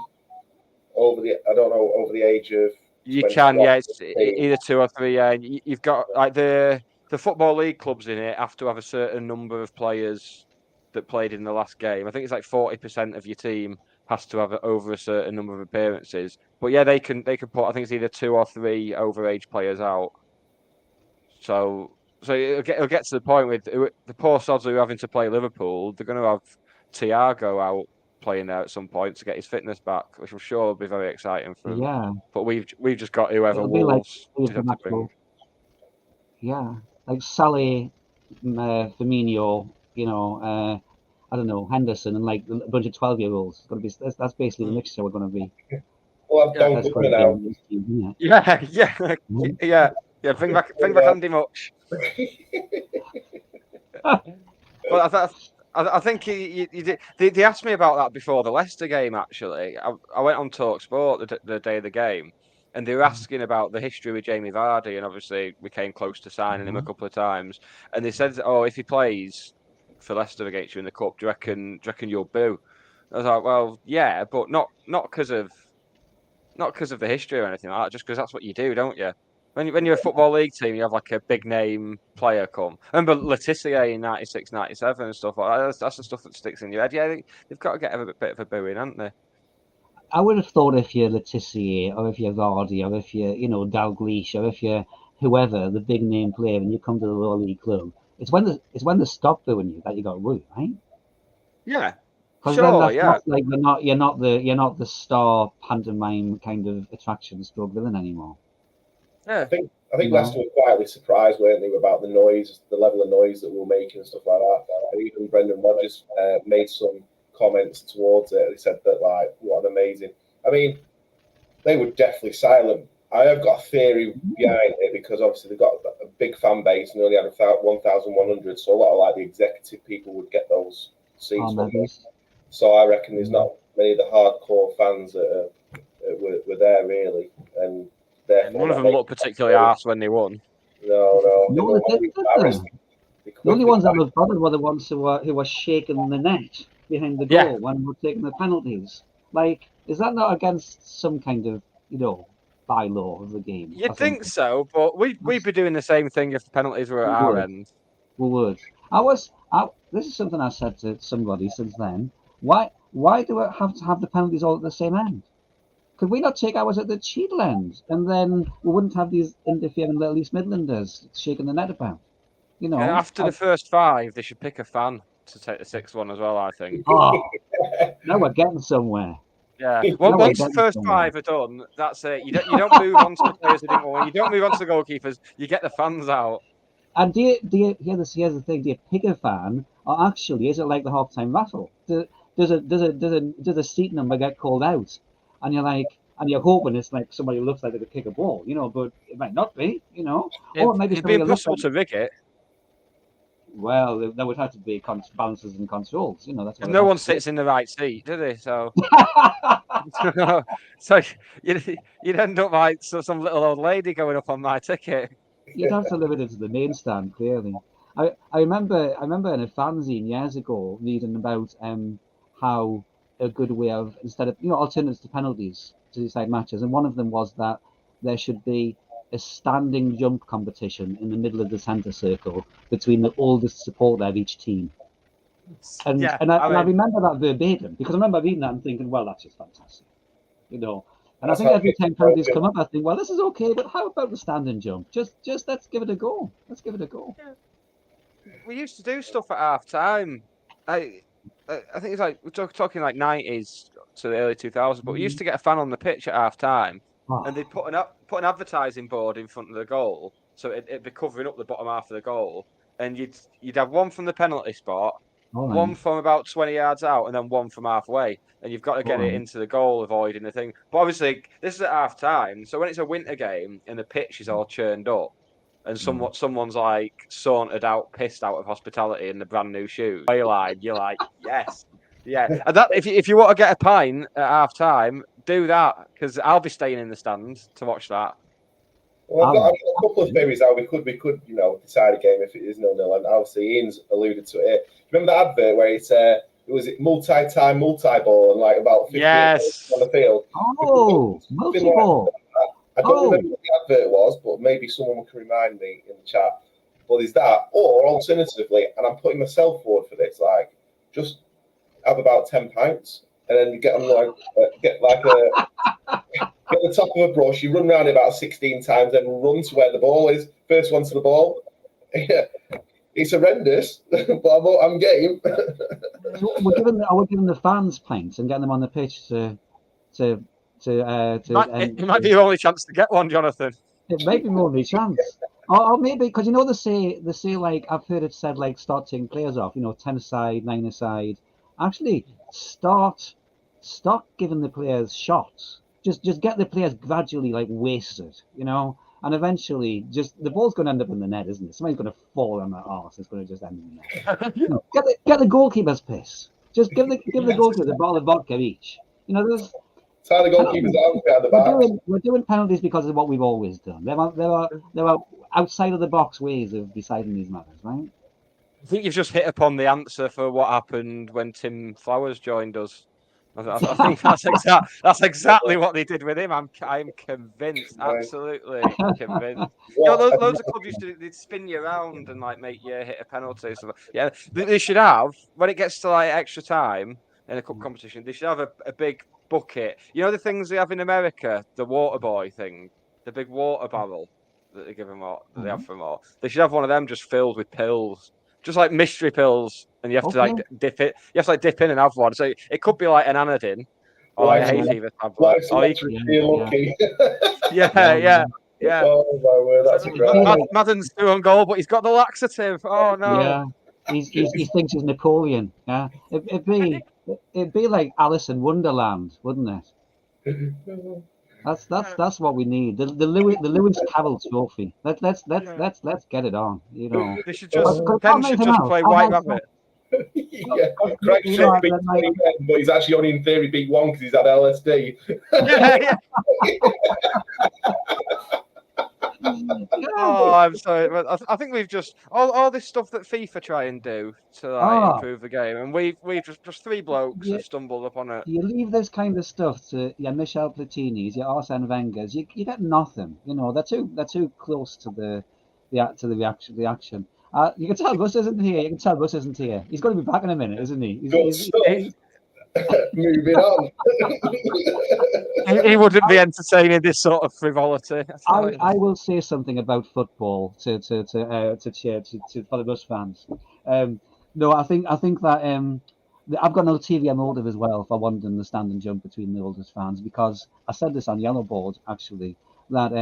over the age of? You 21? can, yeah. It's either 2 or 3. Yeah, you've got like the football league clubs in it have to have a certain number of players that played in the last game. I think it's like 40% of your team has to have over a certain number of appearances. But yeah, they can put, I think it's either 2 or 3 overage players out. So it'll get to the point with the poor sods who are having to play Liverpool. They're going to have Thiago out playing there at some point to get his fitness back, which I'm sure will be very exciting for him. Yeah. But we've just got whoever It'll be like Wolves have to bring. Yeah, like Sally, Firmino, I don't know, Henderson, and like a bunch of 12-year-olds. It's gonna be that's basically the mixture we're gonna be. Well, I've Yeah. done good now. Yeah. Bring back Andy Much. But I think you did. They asked me about that before the Leicester game. Actually, I went on Talksport the day of the game, and they were asking about the history with Jamie Vardy, and obviously we came close to signing him a couple of times. And they said, "Oh, if he plays for Leicester against you in the cup, do you reckon you'll boo?" I was like, "Well, yeah, but not because of the history or anything like that. Just because that's what you do, don't you?" When you're a football league team, you have like a big name player come. I remember Letizia in 96, 97 and stuff like that. That's the stuff that sticks in your head. Yeah, they've got to get a bit of a booing, haven't they? I would have thought if you're Letizia or if you're Vardy or if you're Dalglish or if you're whoever the big name player and you come to the lower league club, it's when they stop booing you that you got to worry, right? Yeah, Because sure, then that's yeah. not like you're not the star pantomime kind of attraction stroke villain anymore. Yeah. I think Leicester were quietly surprised, weren't they, about the noise, the level of noise that we were making and stuff like that. And even Brendan Rodgers made some comments towards it. He said that, like, what an amazing. I mean, they were definitely silent. I have got a theory behind it because obviously they've got a big fan base and they only had 1,100, so a lot of like the executive people would get those seats. So I reckon there's not many of the hardcore fans that were there really, and none of them looked particularly arse when they won. No. The only ones that looked bothered were the ones who were shaking the net behind the goal when we're taking the penalties. Like, is that not against some kind of bylaw of the game? You'd think so, but we'd be doing the same thing if the penalties were at our end. We would. This is something I said to somebody since then. Why do we have to have the penalties all at the same end? Could we not take ours at the Cheadle end, and then we wouldn't have these interfering little East Midlanders shaking the net about? After the first 5, they should pick a fan to take the 6th one as well, I think. Oh, now we're getting somewhere. Yeah. Once the first 5 are done, that's it. You don't move on to the players who didn't win. You don't move on to the goalkeepers. You get the fans out. And do you here's the thing? Do you pick a fan, or actually is it like the half-time raffle? Does a seat number get called out, and you're hoping it's like somebody who looks like they could kick a ball, but it might not be, or it might be it'd be impossible to rig it. Well, there would have to be balances and controls, That's what no one sits in the right seat, do they? So, you'd end up like some little old lady going up on my ticket. You'd have to limit it to the main stand, clearly. I remember in a fanzine years ago reading about how a good way of, instead of alternatives to penalties to decide matches, and one of them was that there should be a standing jump competition in the middle of the centre circle between the oldest supporter of each team. And I remember that verbatim because I remember reading that and thinking, well, that's just fantastic, And I think every time penalties come up, I think, well, this is okay, but how about the standing jump? Just let's give it a go. Yeah. We used to do stuff at half time I think it's like we're talking like 90s to the early 2000s, but we used to get a fan on the pitch at half time, and they'd put an advertising board in front of the goal, so it'd be covering up the bottom half of the goal, and you'd have one from the penalty spot, one from about 20 yards out, and then one from halfway, and you've got to get it into the goal, avoiding the thing. But obviously, this is at half time, so when it's a winter game and the pitch is all churned up, and someone's like sauntered out, pissed out of hospitality in the brand new shoes, you're like, yes, yeah. And that if you want to get a pint at half time, do that, because I'll be staying in the stand to watch that. Well, I've got a couple of theories how we could decide a game if it is 0-0, and obviously Ian's alluded to it. Remember that advert where it was multi-time, multi-ball, and like about 50 on the field? Oh, multi-ball. I don't remember what the advert was, but maybe someone can remind me in the chat. But there's that, or alternatively, and I'm putting myself forward for this, like just have about 10 pints, and then you get on get the top of a brush. You run around it about 16 times, then run to where the ball is. First one to the ball. Yeah, it's horrendous, but I'm game. We're giving the fans pints and getting them on the pitch to. It might be your only chance to get one, Jonathan. It might be my only chance. Or maybe because they say like I've heard it said like start taking players off, 10 aside, 9 aside. Actually, stop giving the players shots. Just get the players gradually like wasted, and eventually just the ball's going to end up in the net, isn't it? Somebody's going to fall on their arse. It's going to just end in the net. Get the goalkeepers pissed. Just give the goalkeeper the bottle of vodka each. Tie the goalkeepers out the back. We're doing penalties because of what we've always done. There are outside of the box ways of deciding these matters, right? I think you've just hit upon the answer for what happened when Tim Flowers joined us. I think that's exactly what they did with him. I'm convinced, absolutely convinced. Loads of clubs used to they'd spin you around and like make you hit a penalty. So yeah, they should have when it gets to like extra time in a cup competition. They should have a big bucket. The things they have in America, the water boy thing, the big water barrel that they give them all, that they have for them all. They should have one of them just filled with pills, just like mystery pills, and you have to like dip it. You have to like dip in and have one. So it could be like an anodine or a hay fever tablet. Lucky. Yeah. Oh my word, that's incredible. Madden's 2 on goal, but he's got the laxative. Oh no. Yeah, he thinks he's Napoleon. Yeah, it'd be like Alice in Wonderland, wouldn't it? That's what we need. The Lewis Carroll Trophy. Let's get it on. They should just play White Rabbit. Yeah, Craig should be 20 men, but he's actually only in theory beat one because he's had LSD. Yeah. Oh, I'm sorry. I think we've just all this stuff that FIFA try and do to improve the game, and we've just three blokes have stumbled upon it. You leave this kind of stuff to your Michel Platini's, your Arsene Wenger's, you get nothing. They're too close to the action. You can tell Russ isn't here. He's going to be back in a minute, isn't he? Moving on. He wouldn't be entertaining this sort of frivolity. I will say something about football to for the Russ fans. No, I think that I've got another TV I'm older as well for wanting the stand and jump between the oldest fans, because I said this on Yellow Board actually that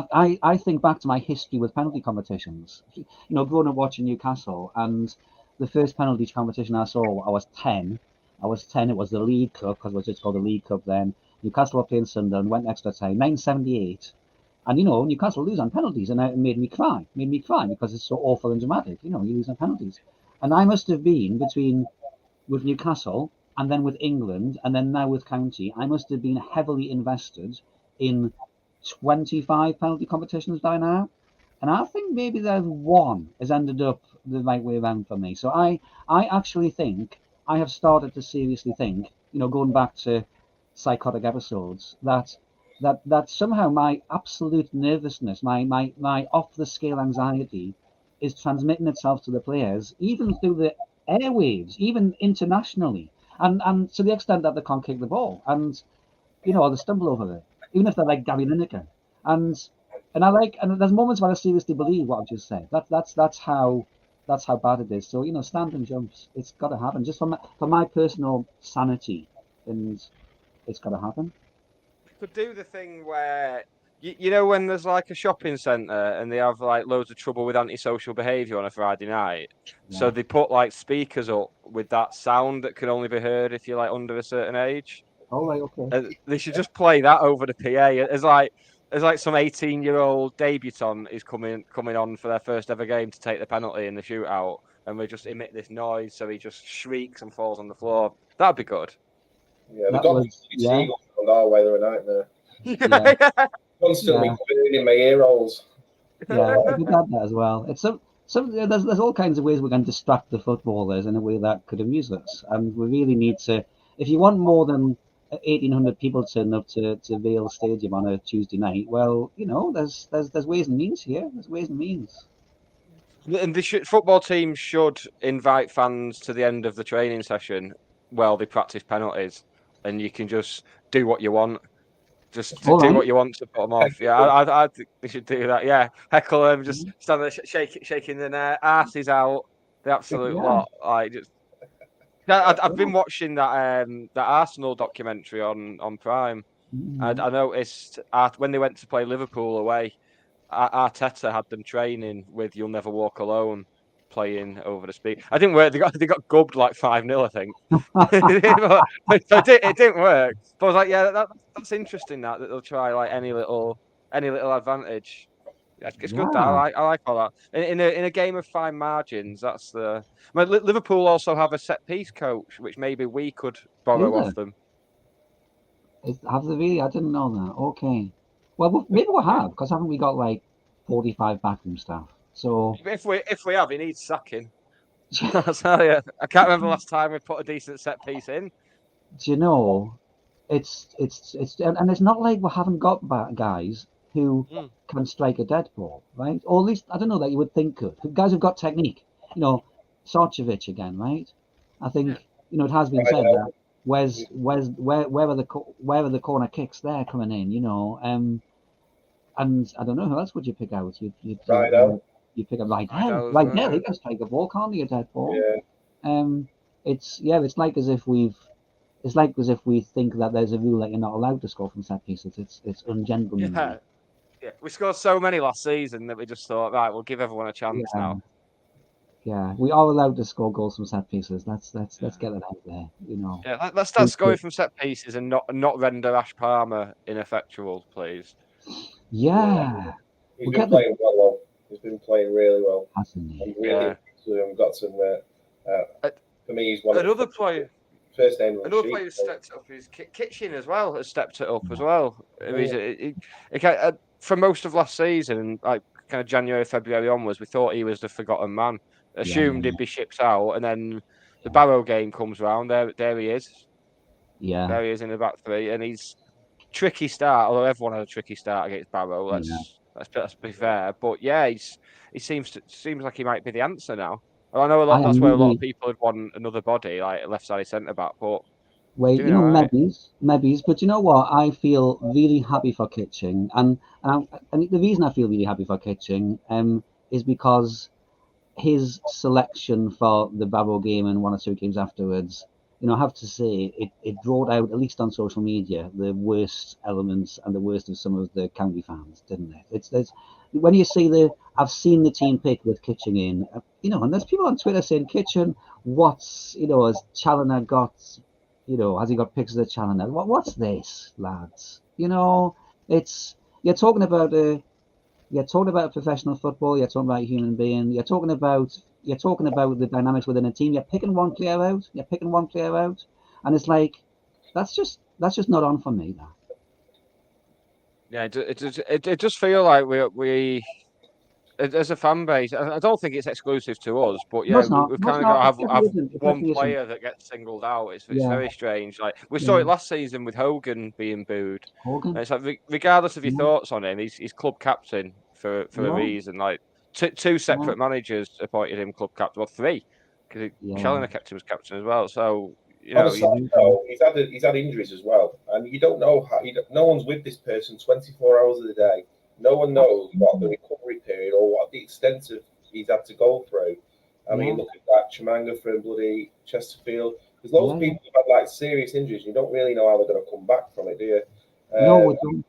I think back to my history with penalty competitions. Growing up watching Newcastle, and the first penalty competition I saw, I was 10. It was the League Cup, because it was just called the League Cup then. Newcastle were playing Swindon, went extra time, 1978. And, Newcastle lose on penalties, and it made me cry. Because it's so awful and dramatic. You lose on penalties. And I must have been with Newcastle, and then with England, and then now with County, I must have been heavily invested in 25 penalty competitions by now. And I think maybe there's one has ended up the right way around for me. So I actually think I have started to seriously think, going back to psychotic episodes, that somehow my absolute nervousness, my off the scale anxiety is transmitting itself to the players, even through the airwaves, even internationally, and to the extent that they can't kick the ball, and or they stumble over it, even if they're like Gary Lineker, and there's moments when I seriously believe what I've just said. That's how That's how bad it is. So standing jumps, it's got to happen. Just for my personal sanity, and it's got to happen. Could do the thing where you know when there's like a shopping centre and they have like loads of trouble with antisocial behaviour on a Friday night, so Yeah. they put like speakers up with that sound that can only be heard if you're like under a certain age. All right. Okay. They should just play that over the PA as like some 18-year-old debutant is coming on for their first ever game to take the penalty in the shootout, and we just emit this noise so he just shrieks and falls on the floor. That'd be good. Yeah, the That dogs was yeah. seagulls around our way, they're a nightmare. Yeah. Constantly Yeah. burning my ear holes. Yeah, I did that as well. It's there's all kinds of ways we can distract the footballers in a way that could amuse us, and we really need to. If you want more than 1,800 people turning up to Vale Stadium on a Tuesday night, well, there's ways and means here. There's ways and means. And football teams should invite fans to the end of the training session while they practice penalties, and you can just do what you want. Just do All what right. you want to put them off. Yeah, I think they should do that. Yeah, heckle them, just stand there shaking the net, asses out, the absolute Yeah. lot. Like just. I've been watching that Arsenal documentary on Prime. Mhm. I noticed when they went to play Liverpool away, Arteta had them training with "You'll Never Walk Alone" playing over the speed. I didn't work. They got gubbed like 5-0, I think. It didn't work. But I was like, yeah, that's interesting. That they'll try like any little advantage. Yeah, it's good. That Yeah. I like all that. In a game of fine margins, that's the. I mean, Liverpool also have a set piece coach, which maybe we could borrow Is off it? them. Have they really? I didn't know that. Okay. Well, maybe we have, because haven't we got like 45 backroom staff? So If we have, he needs sacking. I'll tell you. I can't remember the last time we put a decent set piece in. do you know? It's and it's not like we haven't got guys who can strike a dead ball, right? Or at least I don't know that you would think could. Guys who've got technique. Sarcevic again, right? I think it has been said that where are the corner kicks there coming in, and I don't know who else would you pick out? You pick up Rydell. He can strike a ball, can't he? A dead ball. Yeah. It's like as if we think that there's a rule that you're not allowed to score from set pieces. It's ungentlemanly. Yeah. We scored so many last season that we just thought, right, we'll give everyone a chance now. Yeah, we are allowed to score goals from set pieces. Let's get it out there. Yeah, let's start scoring from set pieces and not render Ash Palmer ineffectual, please. Yeah. He's been playing well. He's been playing really well. Hasn't he? I'm really got some. For me, he's one another of the player. First name. Another player who stepped up is Kitchen as well. Has stepped it up as well. For most of last season, like kind of January, February onwards, we thought he was the forgotten man. Assumed he'd be shipped out, and then the Barrow game comes round. There he is. Yeah. There he is in the back three, and he's tricky start. Although everyone had a tricky start against Barrow, let's be fair. But yeah, he seems like he might be the answer now. Well, I know that's where a lot of people would want another body, like left-sided centre-back, but... Well, maybe, but you know what? I feel really happy for Kitching, and the reason I feel really happy for Kitching is because his selection for the Barrow game and one or two games afterwards, I have to say, it brought out, at least on social media, the worst elements and the worst of some of the county fans, didn't it? It's when you see I've seen the team pick with Kitchen in, and there's people on Twitter saying, Kitchen, has Challoner got, has he got pictures of Challoner? What's this, lads? You're talking about professional football. You're talking about a human being. You're talking about the dynamics within a team. You're picking one player out. And it's like that's just not on for me. That. Yeah, it does feel like we as a fan base. I don't think it's exclusive to us, but yeah, we've kind of got to have one player that gets singled out. It's very strange. Like we saw it last season with Hogan being booed. It's like regardless of your thoughts on him, he's club captain for a reason. Like two separate managers appointed him club captain, well, three, because Challoner kept him as captain as well. So he's had injuries as well, and you don't know how. No one's with this person 24 hours of the day. No one knows what the recovery period or what the extent of he's had to go through. I mean, look at that Chimanga from bloody Chesterfield. There's loads of people who've had like serious injuries. You don't really know how they're going to come back from it, do you? No, we don't.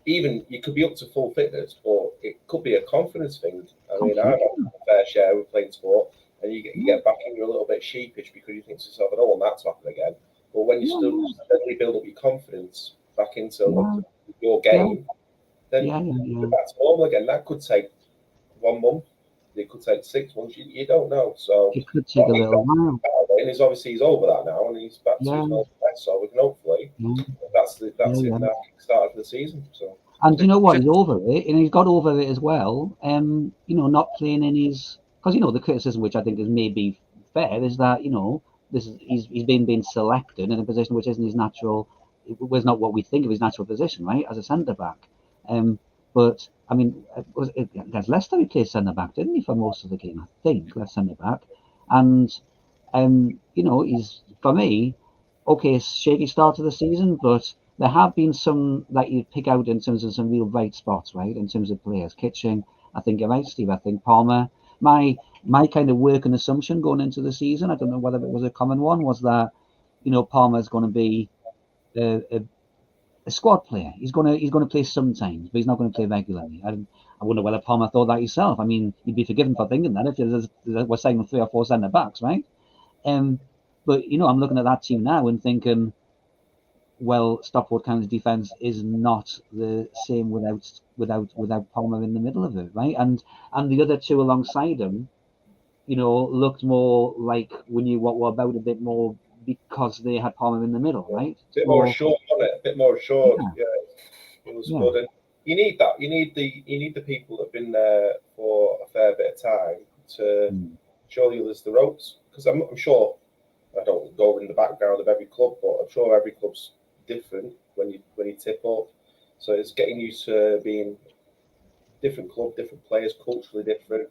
Even you could be up to full fitness, but it could be a confidence thing. I mean, I've had a fair share with playing sport, and you get back and you're a little bit sheepish because you think to yourself, I don't want that to happen again. But when you steadily build up your confidence back into your game, then you're back to normal again. That could take 1 month. It could take 6 months. You don't know. So it could take a little while. And he's over that now, and he's back to his normal best. So we can hopefully that's it. Now start of the season. So. And you know what? He's over it, and he's got over it as well. Not playing in his, because the criticism, which I think is maybe fair, is that he's being selected in a position which isn't his natural. It was not what we think of his natural position, right, as a centre back. But I mean, against Leicester he played centre back, didn't he, for most of the game? I think left centre back, and he's, for me, okay, shaky start to the season, but there have been some that you pick out in terms of some real bright spots, right? In terms of players, Kitching, I think you're right, Steve. I think Palmer. My kind of working assumption going into the season, I don't know whether it was a common one, was that Palmer's going to be a squad player. He's going to play sometimes, but he's not going to play regularly. I wonder whether Palmer thought that himself. I mean, you'd be forgiven for thinking that if we're saying 3 or 4 centre backs, right? But I'm looking at that team now and thinking, well, Stockport County's defence is not the same without Palmer in the middle of it, right? And the other two alongside him, looked more like we knew what we're about a bit more because they had Palmer in the middle, right? A bit more assured on it, a bit more assured. Yeah, it was good. And you need that. You need the people that have been there for a fair bit of time to show the others the ropes. Because I'm sure, I don't go in the background of every club, but I'm sure every club's different when you tip up. So it's getting used to being different club, different players, culturally different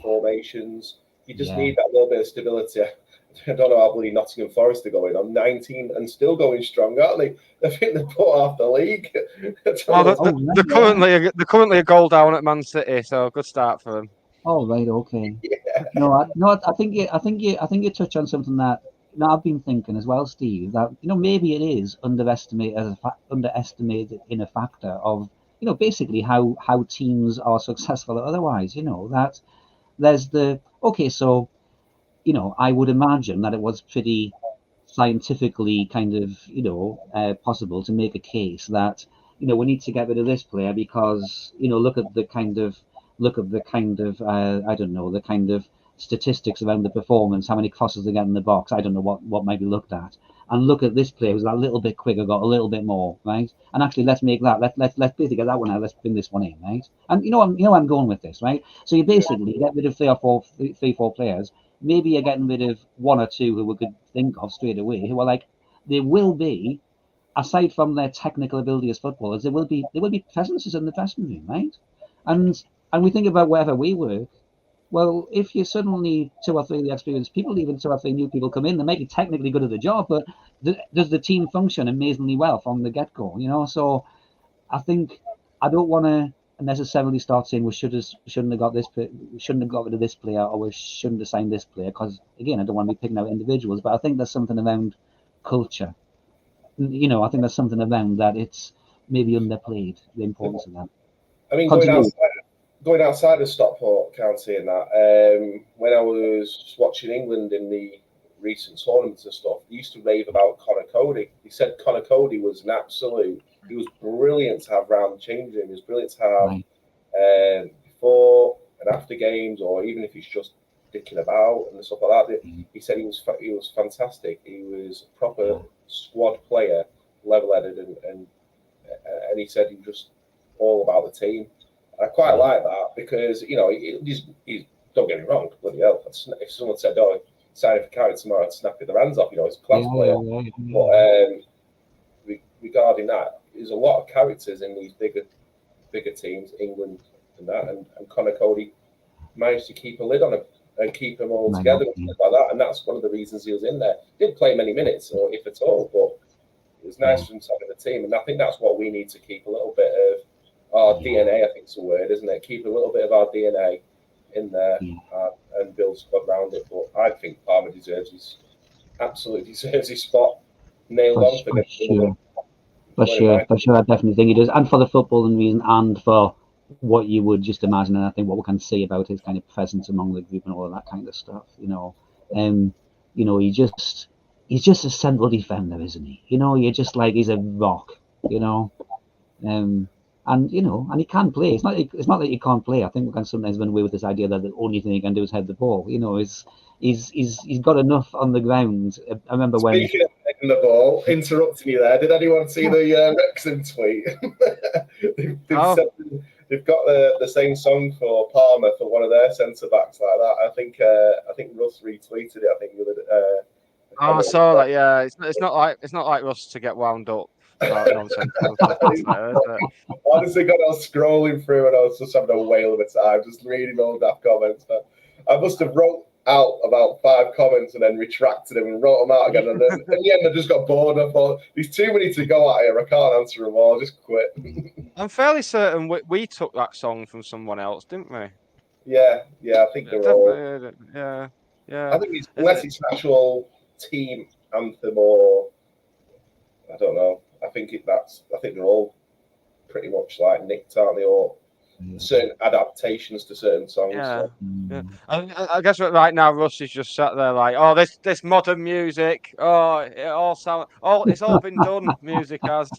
formations. You just need that little bit of stability. I don't know how bloody Nottingham Forest are going on 19 and still going strong, aren't they? I think they put half the league. They're currently a goal down at Man City, so good start for them. Oh right, okay. Yeah. I think you touch on something that I've been thinking as well, Steve. That maybe it is underestimated in a factor of basically how teams are successful otherwise. That there's so. I would imagine that it was pretty scientifically kind of, possible to make a case that, we need to get rid of this player because, look at the kind of, I don't know, the kind of statistics around the performance, how many crosses they get in the box. I don't know what might be looked at. And look at this player who's a little bit quicker, got a little bit more, right? And actually, let's make that. Let's basically get that one out. Let's bring this one in, right? And I'm going with this, right? So you basically get rid of three, four players. Maybe you're getting rid of 1 or 2 who we could think of straight away, who are like, they will be, aside from their technical ability as footballers, there will be presences in the dressing room, right? And we think about wherever we work. Well, if you suddenly 2 or 3 of the experienced people, even 2 or 3 new people come in, they may be technically good at the job, but does the team function amazingly well from the get-go? So I think I don't want to necessarily start saying we shouldn't have got rid of this player, or we shouldn't have signed this player, because again, I don't want to be picking out individuals, but I think there's something around culture. I think there's something around that it's maybe underplayed, the importance of that. I mean, going outside of Stockport County and that, when I was watching England in the recent tournaments and stuff, they used to rave about Connor Cody. He said Connor Cody was an absolute. He was brilliant to have round the change room. He was brilliant to have before and after games, or even if he's just dicking about and stuff like that. He said he was fantastic. He was a proper squad player, level-headed, and he said he was just all about the team. I quite like that because he's don't get me wrong, bloody hell. If someone said, "Oh, signing for Carrick tomorrow," I'd snap their hands off. He's a class player. But regarding that, there's a lot of characters in these bigger teams, England and that, and Connor Cody managed to keep a lid on him and keep them all together and stuff like that. And that's one of the reasons he was in there. Didn't play many minutes, or if at all, but it was nice for him to have in the team. And I think that's what we need to keep a little bit of our DNA. I think it's a word, isn't it? Keep a little bit of our DNA in there, and build squad around it. But I think Palmer absolutely deserves his spot nailed on for Wimbledon. For sure, I definitely think he does, and for the footballing reason, and for what you would just imagine, and I think what we can see about his kind of presence among the group and all of that kind of stuff. He's just a central defender, isn't he? You're just like he's a rock. And he can play. It's not that he can't play. I think we can sometimes run away with this idea that the only thing he can do is head the ball. He's got enough on the ground. I remember Speaking of heading the ball, interrupting you there. Did anyone see the Wrexham tweet? They've got the same song for Palmer for one of their centre backs like that. I think Russ retweeted it. I think I saw that. Yeah, it's not like Russ to get wound up about nonsense. Honestly, I was scrolling through and I was just having a whale of a time, just reading all that comments. I must have wrote out about 5 comments and then retracted them and wrote them out again. And then in the end, I just got bored. I thought, there's too many to go at here. I can't answer them all. I'll just quit. I'm fairly certain we took that song from someone else, didn't we? Yeah. I think they're all. Yeah. I think unless it's an actual team anthem or I don't know. I think they're all pretty much like nicked, aren't they? Or certain adaptations to certain songs. Yeah. I guess right now Russ is just sat there like, oh, this modern music. Oh, it's all been done. Music has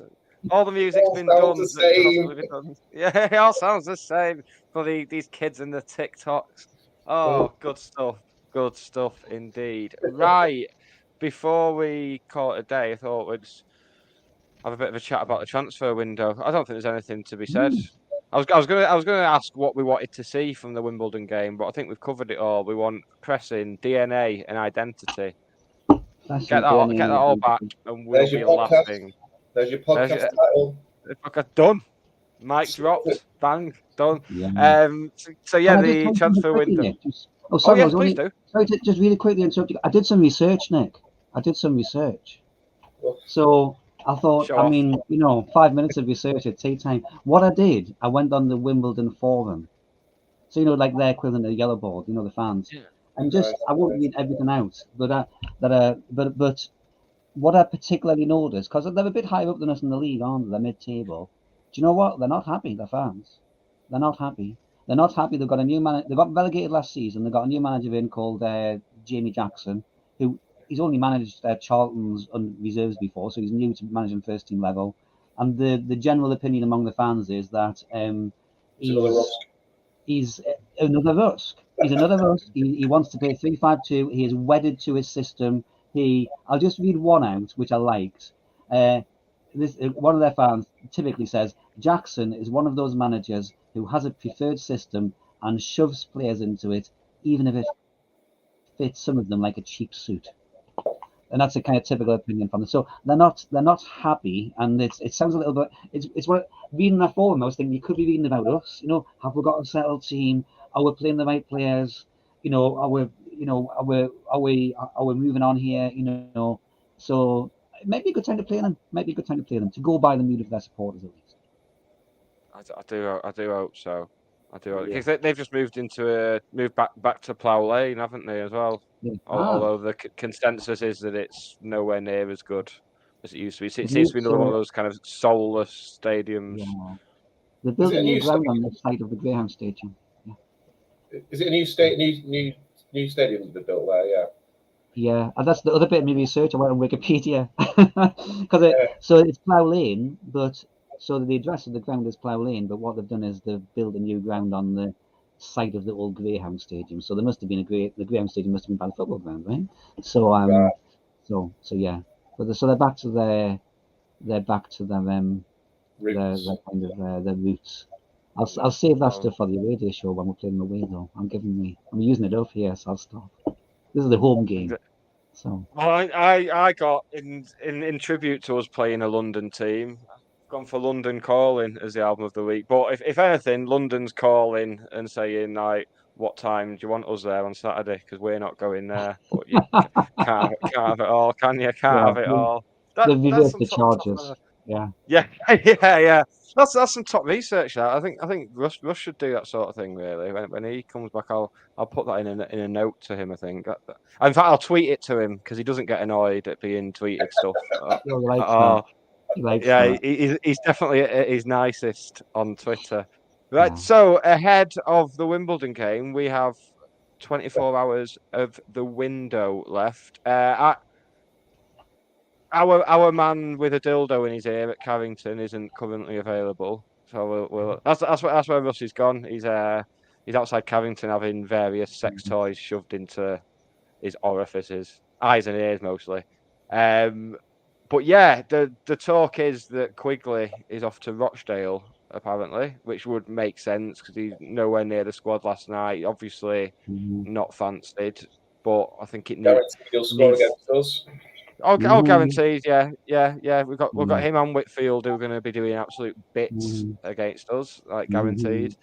all the music's been done. The same. Yeah, it all sounds the same for these kids and the TikToks. Oh, good stuff indeed. Right, before we call it a day, I thought we'd have a bit of a chat about the transfer window. I don't think there's anything to be said. I was going to ask what we wanted to see from the Wimbledon game, but I think we've covered it all. We want pressing, DNA, and identity. Get that all back, and we'll be laughing. There's your podcast title. Done. Mic dropped. Bang. Done. Yeah. The transfer window. Please do. Sorry to just really quickly interrupt you. I did some research, Nick. So I thought, 5 minutes of research at tea time. What I did, I went on the Wimbledon forum. So, like their equivalent of the yellow board, the fans. Yeah. And I won't read everything out, but what I particularly noticed, because they're a bit higher up than us in the league, aren't they? They're mid-table. Do you know what? They're not happy, the fans. They're not happy. They've got a new manager. They got relegated last season. They've got a new manager in called Jamie Jackson, who he's only managed Charlton's reserves before, so he's new to managing first team level. And the general opinion among the fans is that he's another Rusk. He's another Rusk. He wants to play 3-5-2. He is wedded to his system. I'll just read one out, which I liked. One of their fans typically says, Jackson is one of those managers who has a preferred system and shoves players into it, even if it fits some of them like a cheap suit. And that's a kind of typical opinion from them. So they're not happy, and it sounds a little bit. It's what reading that forum. I was thinking you could be reading about us. Have we got a settled team? Are we playing the right players? Are we moving on here? So it might be a good time to play them. To go by the mood of their supporters at least. I do hope so. Because they've just moved back to Plough Lane, haven't they, as well? Yeah. Although the consensus is that it's nowhere near as good as it used to be. It seems to be another one of those kind of soulless stadiums. Yeah. They're building a new ground on the site of the Greyhound Stadium. Yeah. Is it a new stadium that they built there? Yeah. Yeah, and that's the other bit of my research. I went on Wikipedia so it's Plough Lane, but. So the address of the ground is Plough Lane, but what they've done is they've built a new ground on the site of the old Greyhound Stadium. So there must have been the Greyhound Stadium must have been by the football ground, right? So yeah. But so they're back to their roots. I'll save that stuff for the radio show when we're playing away though. I'm using it up here, so I'll stop. This is the home game. So I got in tribute to us playing a London team. Gone for London Calling as the album of the week, but if anything, London's calling and saying like, "What time do you want us there on Saturday? Because we're not going there." But you can't have it all, can you? Can't have it all. They've reversed the charges. Yeah. Yeah, yeah. That's some top research. That I think Russ should do that sort of thing. Really, when he comes back, I'll put that in a note to him. I think. In fact, I'll tweet it to him because he doesn't get annoyed at being tweeted stuff. He likes Oh, that. He likes yeah, that. he's definitely at his nicest on Twitter. Right, Yeah. so ahead of the Wimbledon game, we have 24 hours of the window left. Our man with a dildo in his ear at Carrington isn't currently available, so that's where Russ is gone. He's outside Carrington having various sex toys shoved into his orifices, eyes and ears mostly. But yeah, the talk is that Quigley is off to Rochdale apparently, which would make sense because he's nowhere near the squad last night. Obviously, Mhm. not fancied, but I think it Guaranteed he'll score needs. against us. All Mhm. guarantees, yeah. We've got Yeah. him and Whitfield who are going to be doing absolute bits Mhm. against us, like Mhm. guaranteed.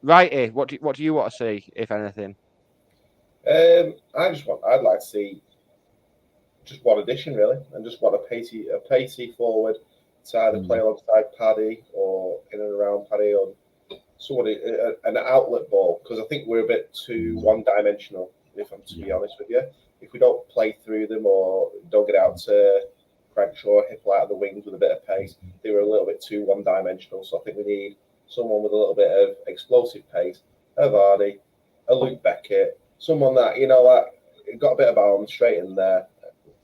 Righty, what do you want to see, if anything? I'd like to see just one addition really, and just want a pacey forward to either play alongside Paddy or in and around Paddy, or somebody an outlet ball, because I think we're a bit too one-dimensional. If I'm to be honest with you, if we don't play through them or don't get out to Cragshaw, Hipple out of the wings with a bit of pace, they were a little bit too one-dimensional. So I think we need someone with a little bit of explosive pace, a Vardy, a Luke Beckett, someone that that got a bit of balance straight in there,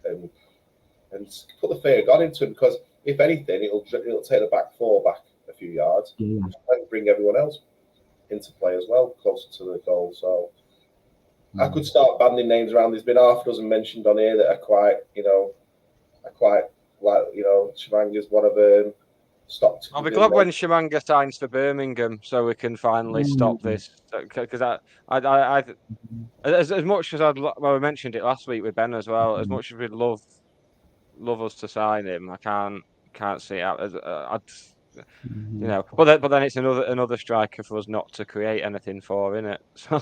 and put the fear of God into him, because if anything, it'll take the back four back a few yards Yeah. and bring everyone else into play as well, closer to the goal. So I could start banding names around. There's been half a dozen mentioned on here that are quite like, Chimanga's one of them. Stockton. I'll be glad when Shimanga signs for Birmingham, so we can finally stop this. Because I as much as I mentioned it last week with Ben as well. As much as we'd love us to sign him, I can't see it out. But then it's another striker for us not to create anything for, isn't it? So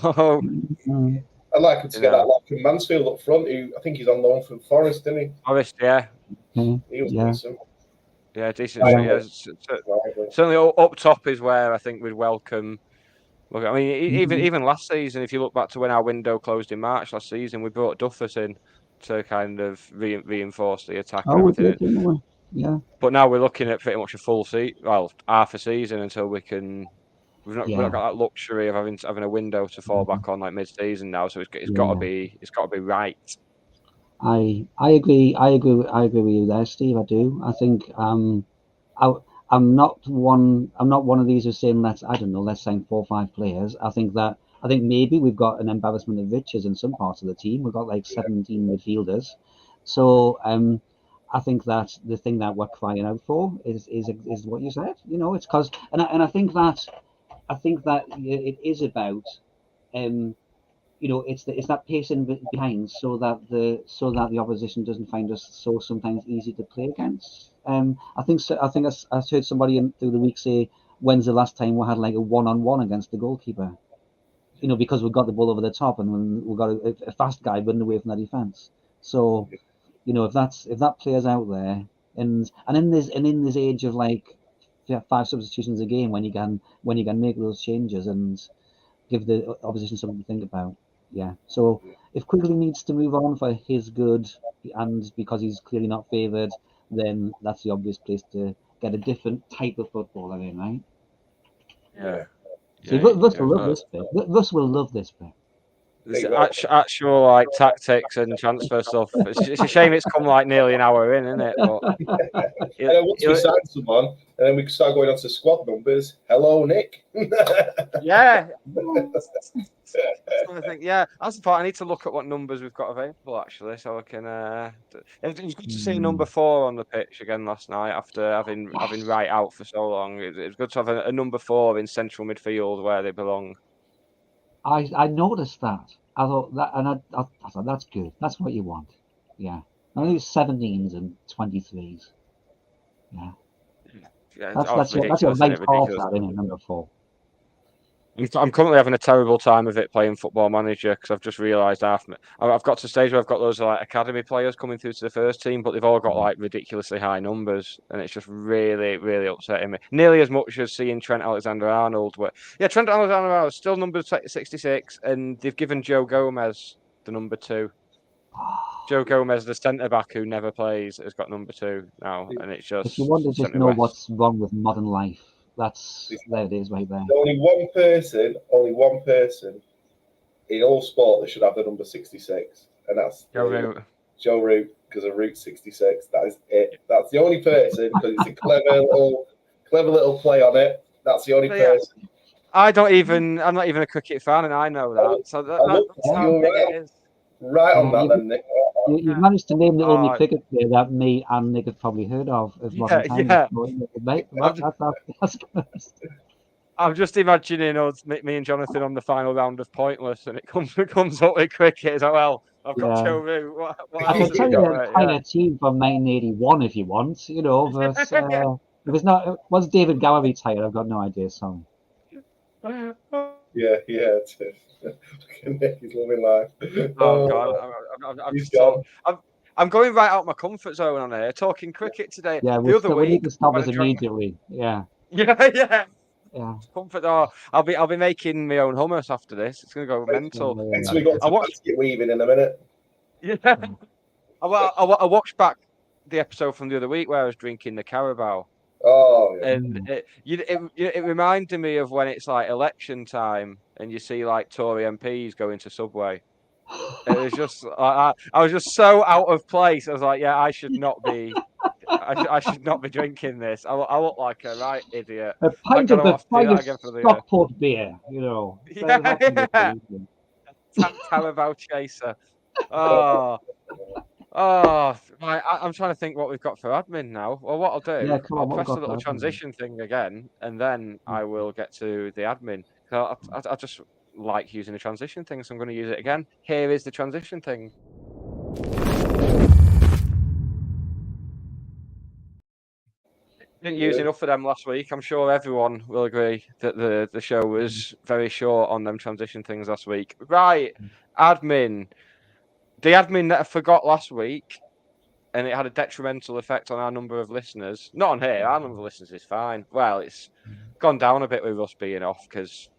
I'd like him to get that like from Mansfield up front, who I think he's on loan from Forest, didn't he? Forest, yeah. He was decent. Yeah, decent. Certainly up top is where I think we'd welcome. Look, I mean, even last season, if you look back to when our window closed in March last season, we brought Duffus in to kind of reinforce the attack and we everything. did, didn't we? Yeah. But now we're looking at pretty much a full season, well, half a season until we can. We've not got that luxury of having a window to fall back on like mid-season now. So it's got to be right. I agree. I agree with you there, Steve. I do. I think I'm not one of these who's saying let's sign 4 or 5 players. I think maybe we've got an embarrassment of riches in some parts of the team. We've got like 17 midfielders. So I think that the thing that we're crying out for is what you said. It's because and I think that it is about it's that pacing behind, so that the opposition doesn't find us so sometimes easy to play against. I think I heard somebody through the week say, when's the last time we had like a 1-on-1 against the goalkeeper? Because we've got the ball over the top and we've got a fast guy running away from the defence. So if that player's out there, and in this age of like 5 substitutions a game, when you can make those changes and give the opposition something to think about. Yeah. So if Quigley needs to move on for his good and because he's clearly not favoured, then that's the obvious place to get a different type of footballer in, right? Yeah. See, Russ will love this bit. Russ will love this bit. Actual like tactics and transfer stuff. It's a shame it's come like nearly an hour in, isn't it? But and then once we sign someone, and then we can start going on to squad numbers. Hello, Nick. Yeah. I think, that's the part. I need to look at what numbers we've got available actually, so I can. It was good to see number 4 on the pitch again last night after having Wright out for so long. It's good to have a number 4 in central midfield where they belong. I noticed that. I thought that, and I thought that's good. That's what you want. Yeah. I think it's 17s and 23s. Yeah. Yeah, that's your right half, that, isn't it? Number 4. I'm currently having a terrible time of it playing Football Manager because I've just realised I've got to a stage where I've got loads of like academy players coming through to the first team, but they've all got like ridiculously high numbers, and it's just really, really upsetting me. Nearly as much as seeing Trent Alexander-Arnold. Trent Alexander-Arnold is still number 66, and they've given Joe Gomez the number 2. Joe Gomez, the centre back who never plays, has got number 2 now, and it's just. If you want to just know what's wrong with modern life, there it is right there. Only one person in all sport that should have the number 66, and that's Joe Root, because of Route 66. That is it. That's the only person, because it's a clever little play on it. That's the only person. I'm not even a cricket fan, and I know that. So that's how big it is. Right on that, then, Nick. You've managed to name the only cricket player that me and Nick have probably heard of modern times. That's good. I'm just imagining us, me and Jonathan, on the final round of Pointless, and it comes up with cricket. It's like, well, I've got Joe Root. What I can tell you the entire team from 1981 if you want. You know, but was David Gower retired? I've got no idea. Sorry. Yeah, it's He's living life. Oh God, I'm going right out my comfort zone on here, talking cricket today. Yeah, the other week we need to stop us immediately. Yeah. Comfort. Oh, I'll be making my own hummus after this. It's gonna go mental. So we got to basket weaving in a minute. Yeah. I watched back the episode from the other week where I was drinking the Carabao. Oh, yeah. And it reminded me of when it's like election time and you see like Tory MPs going to Subway. It was just I was just so out of place. I was like, yeah, I should not be drinking this. I look like a right idiot. A pint of Stockport beer, you know. Yeah. Carabao chaser. I'm trying to think what we've got for admin now. Well, what I'll do, I'll press the little transition thing again, and then I will get to the admin. I just like using the transition thing, so I'm going to use it again. Here is the transition thing. Didn't use enough of them last week. I'm sure everyone will agree that the show was very short on them transition things last week. Right, admin. The admin that I forgot last week, and it had a detrimental effect on our number of listeners. Not on here. Our number of listeners is fine. Well, it's gone down a bit with Russ being off, because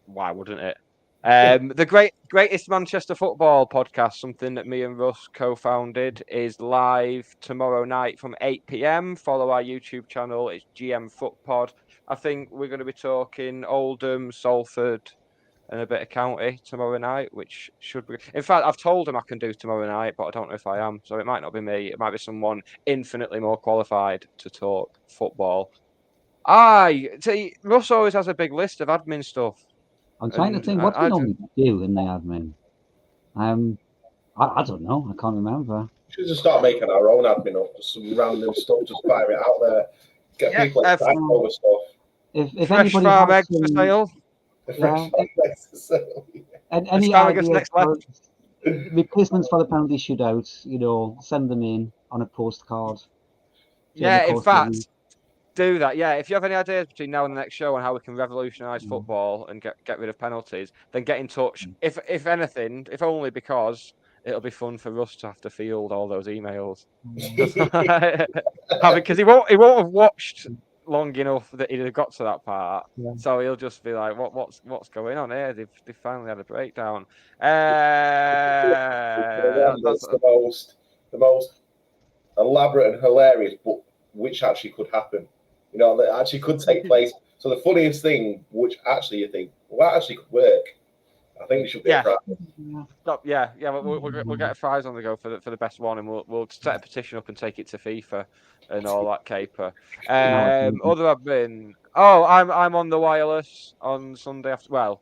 why wouldn't it? The greatest Manchester football podcast, something that me and Russ co-founded, is live tomorrow night from 8 p.m. Follow our YouTube channel. It's GM Footpod. I think we're going to be talking Oldham, Salford, and a bit of county tomorrow night, which should be. In fact, I've told him I can do tomorrow night, but I don't know if I am. So it might not be me. It might be someone infinitely more qualified to talk football. See, Russ always has a big list of admin stuff. I'm trying to think, what do we normally do in the admin? I don't know. I can't remember. We should just start making our own admin up, just some random stuff, just fire it out there, get people excited over stuff. If fresh farm eggs for sale. And any ideas for replacements for the penalty shootouts, you know, send them in on a postcard. Yeah, in fact, do that. Yeah, if you have any ideas between now and the next show on how we can revolutionise football and get rid of penalties, then get in touch. If anything, if only because it'll be fun for Russ to have to field all those emails. Because he won't have watched long enough that he'd have got to that part, so he'll just be like, "What's going on here? They've finally had a breakdown." That's the most elaborate and hilarious, but which actually could happen. You know, that actually could take place. So the funniest thing, which actually you think, well, that actually could work. I think it should be a prize. We'll get a prize on the go for the best one, and we'll set a petition up and take it to FIFA and all that caper. Other admin. I'm on the wireless on Sunday after. Well,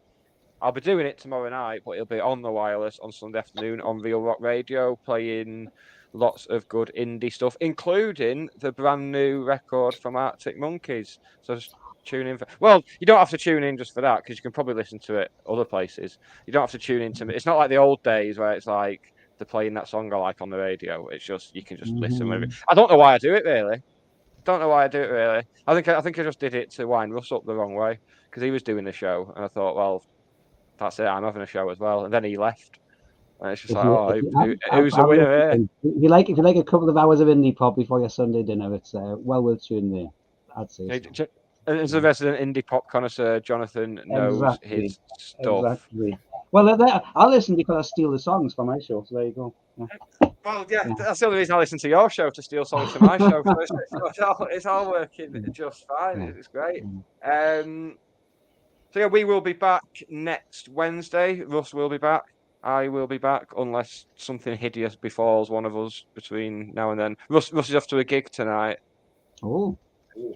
I'll be doing it tomorrow night, but it'll be on the wireless on Sunday afternoon on Real Rock Radio, playing lots of good indie stuff, including the brand new record from Arctic Monkeys. So just tune in. Well, you don't have to tune in just for that, because you can probably listen to it other places. You don't have to tune in to me. It's not like the old days where it's like they're playing that song I like on the radio. It's just you can just listen with it. I don't know why I do it really. don't know why I do it really. I think I just did it to wind Russ up the wrong way because he was doing the show, and I thought, well, that's it. I'm having a show as well, and then he left, and it's just like, who's the winner here? If you like a couple of hours of indie pop before your Sunday dinner, it's well worth tuning in. I'd say. So. As a resident indie pop connoisseur, Jonathan knows his stuff. Exactly. Well, I'll listen because I steal the songs for my show. So there you go. Yeah. Well, yeah, that's the only reason I listen to your show, to steal songs from my show. So it's all working just fine. It's great. So yeah, we will be back next Wednesday. Russ will be back. I will be back unless something hideous befalls one of us between now and then. Russ is off to a gig tonight. Oh. Do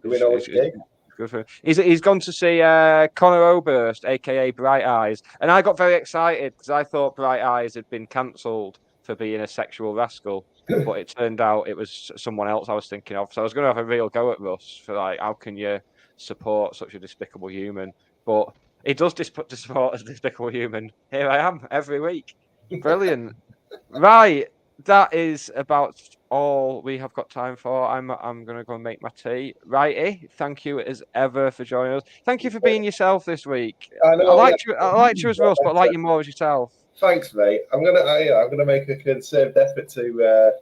we know which gig? Good for him. He's gone to see Conor Oberst, aka Bright Eyes, and I got very excited because I thought Bright Eyes had been cancelled for being a sexual rascal, but it turned out it was someone else I was thinking of. So I was going to have a real go at Russ for like, how can you support such a despicable human? But he does support a despicable human. Here I am every week. Brilliant. Right. That is about all we have got time for. I'm going to go and make my tea. Righty, thank you as ever for joining us. Thank you for being yourself this week. I liked you as Russ, but I like you more as yourself. Thanks, mate. I'm gonna make a concerted effort to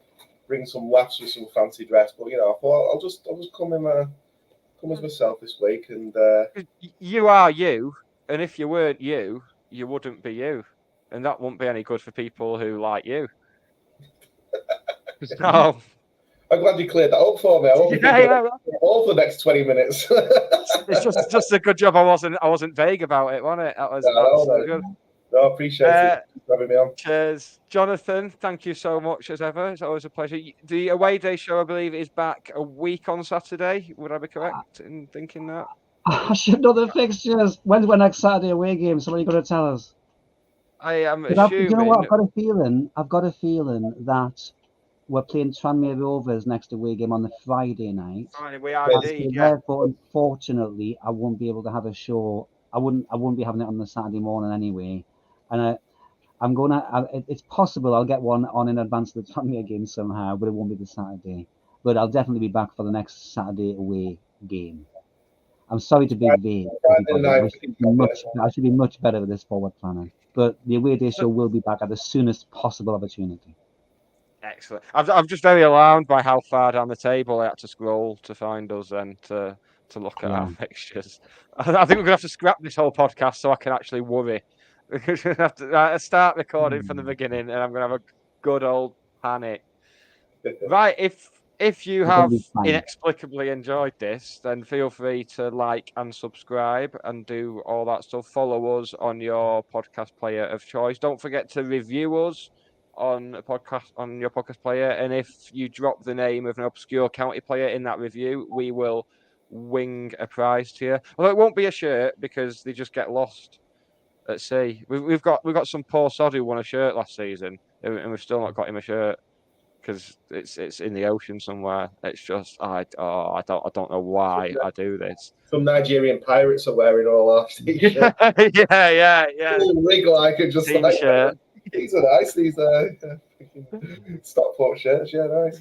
bring some laughs with some fancy dress. But I thought I'll just come as myself this week. And you are you, and if you weren't you, you wouldn't be you, and that wouldn't be any good for people who like you. No. I'm glad you cleared that up for me. I won't be all for the next 20 minutes. It's just a good job I wasn't vague about it, wasn't it? That was good. No, I appreciate it. For having me on. Cheers. Jonathan, thank you so much as ever. It's always a pleasure. The away day show, I believe, is back a week on Saturday. Would I be correct in thinking that? I should know the fixtures. When's the next Saturday away game? Somebody got to tell us. I am assuming. You know what? I've got a feeling that we're playing Tranmere Rovers next away game on the Friday night. We are indeed. Yeah. Therefore, unfortunately, I won't be able to have a show. I won't be having it on the Saturday morning anyway. And I'm gonna. It's possible I'll get one on in advance of the Tranmere game somehow, but it won't be the Saturday. But I'll definitely be back for the next Saturday away game. I'm sorry to be vague. I should be much better with this forward planning. But the away day show will be back at the soonest possible opportunity. Excellent. I'm just very alarmed by how far down the table I had to scroll to find us and to look at our fixtures. I think we're going to have to scrap this whole podcast so I can actually worry. We're going to have to start recording from the beginning, and I'm going to have a good old panic. Right, if you have inexplicably enjoyed this, then feel free to like and subscribe and do all that stuff. Follow us on your podcast player of choice. Don't forget to review us on your podcast player, and if you drop the name of an obscure county player in that review, we will wing a prize to you. Although it won't be a shirt because they just get lost at sea. We've got some poor sod who won a shirt last season, and we've still not got him a shirt because it's in the ocean somewhere. It's just I don't know why I do this. Some Nigerian pirates are wearing all our t-shirts. yeah. Rig like it, just like shirt. These are nice. These Stockport shirts. Yeah, nice.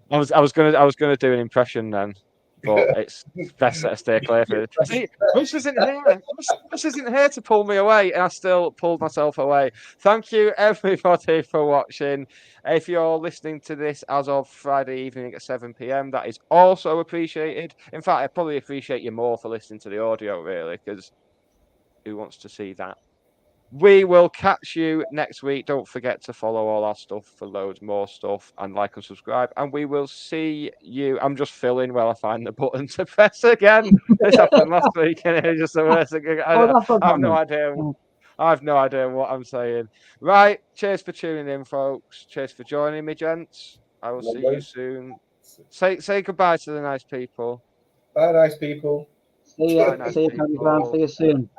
I was gonna do an impression then, but it's best to stay clear for it. See, Russ isn't here. Russ isn't here to pull me away, and I still pulled myself away. Thank you everybody for watching. If you're listening to this as of Friday evening at 7 p.m, that is also appreciated. In fact, I probably appreciate you more for listening to the audio, really, because who wants to see that? We will catch you next week. Don't forget to follow all our stuff for loads more stuff and like and subscribe. And we will see you. I'm just filling while I find the button to press again. This happened last week and it was just the worst. I have no idea. I have no idea what I'm saying. Right. Cheers for tuning in, folks. Cheers for joining me, gents. I will see you soon. Say goodbye to the nice people. Bye, nice people. See you soon.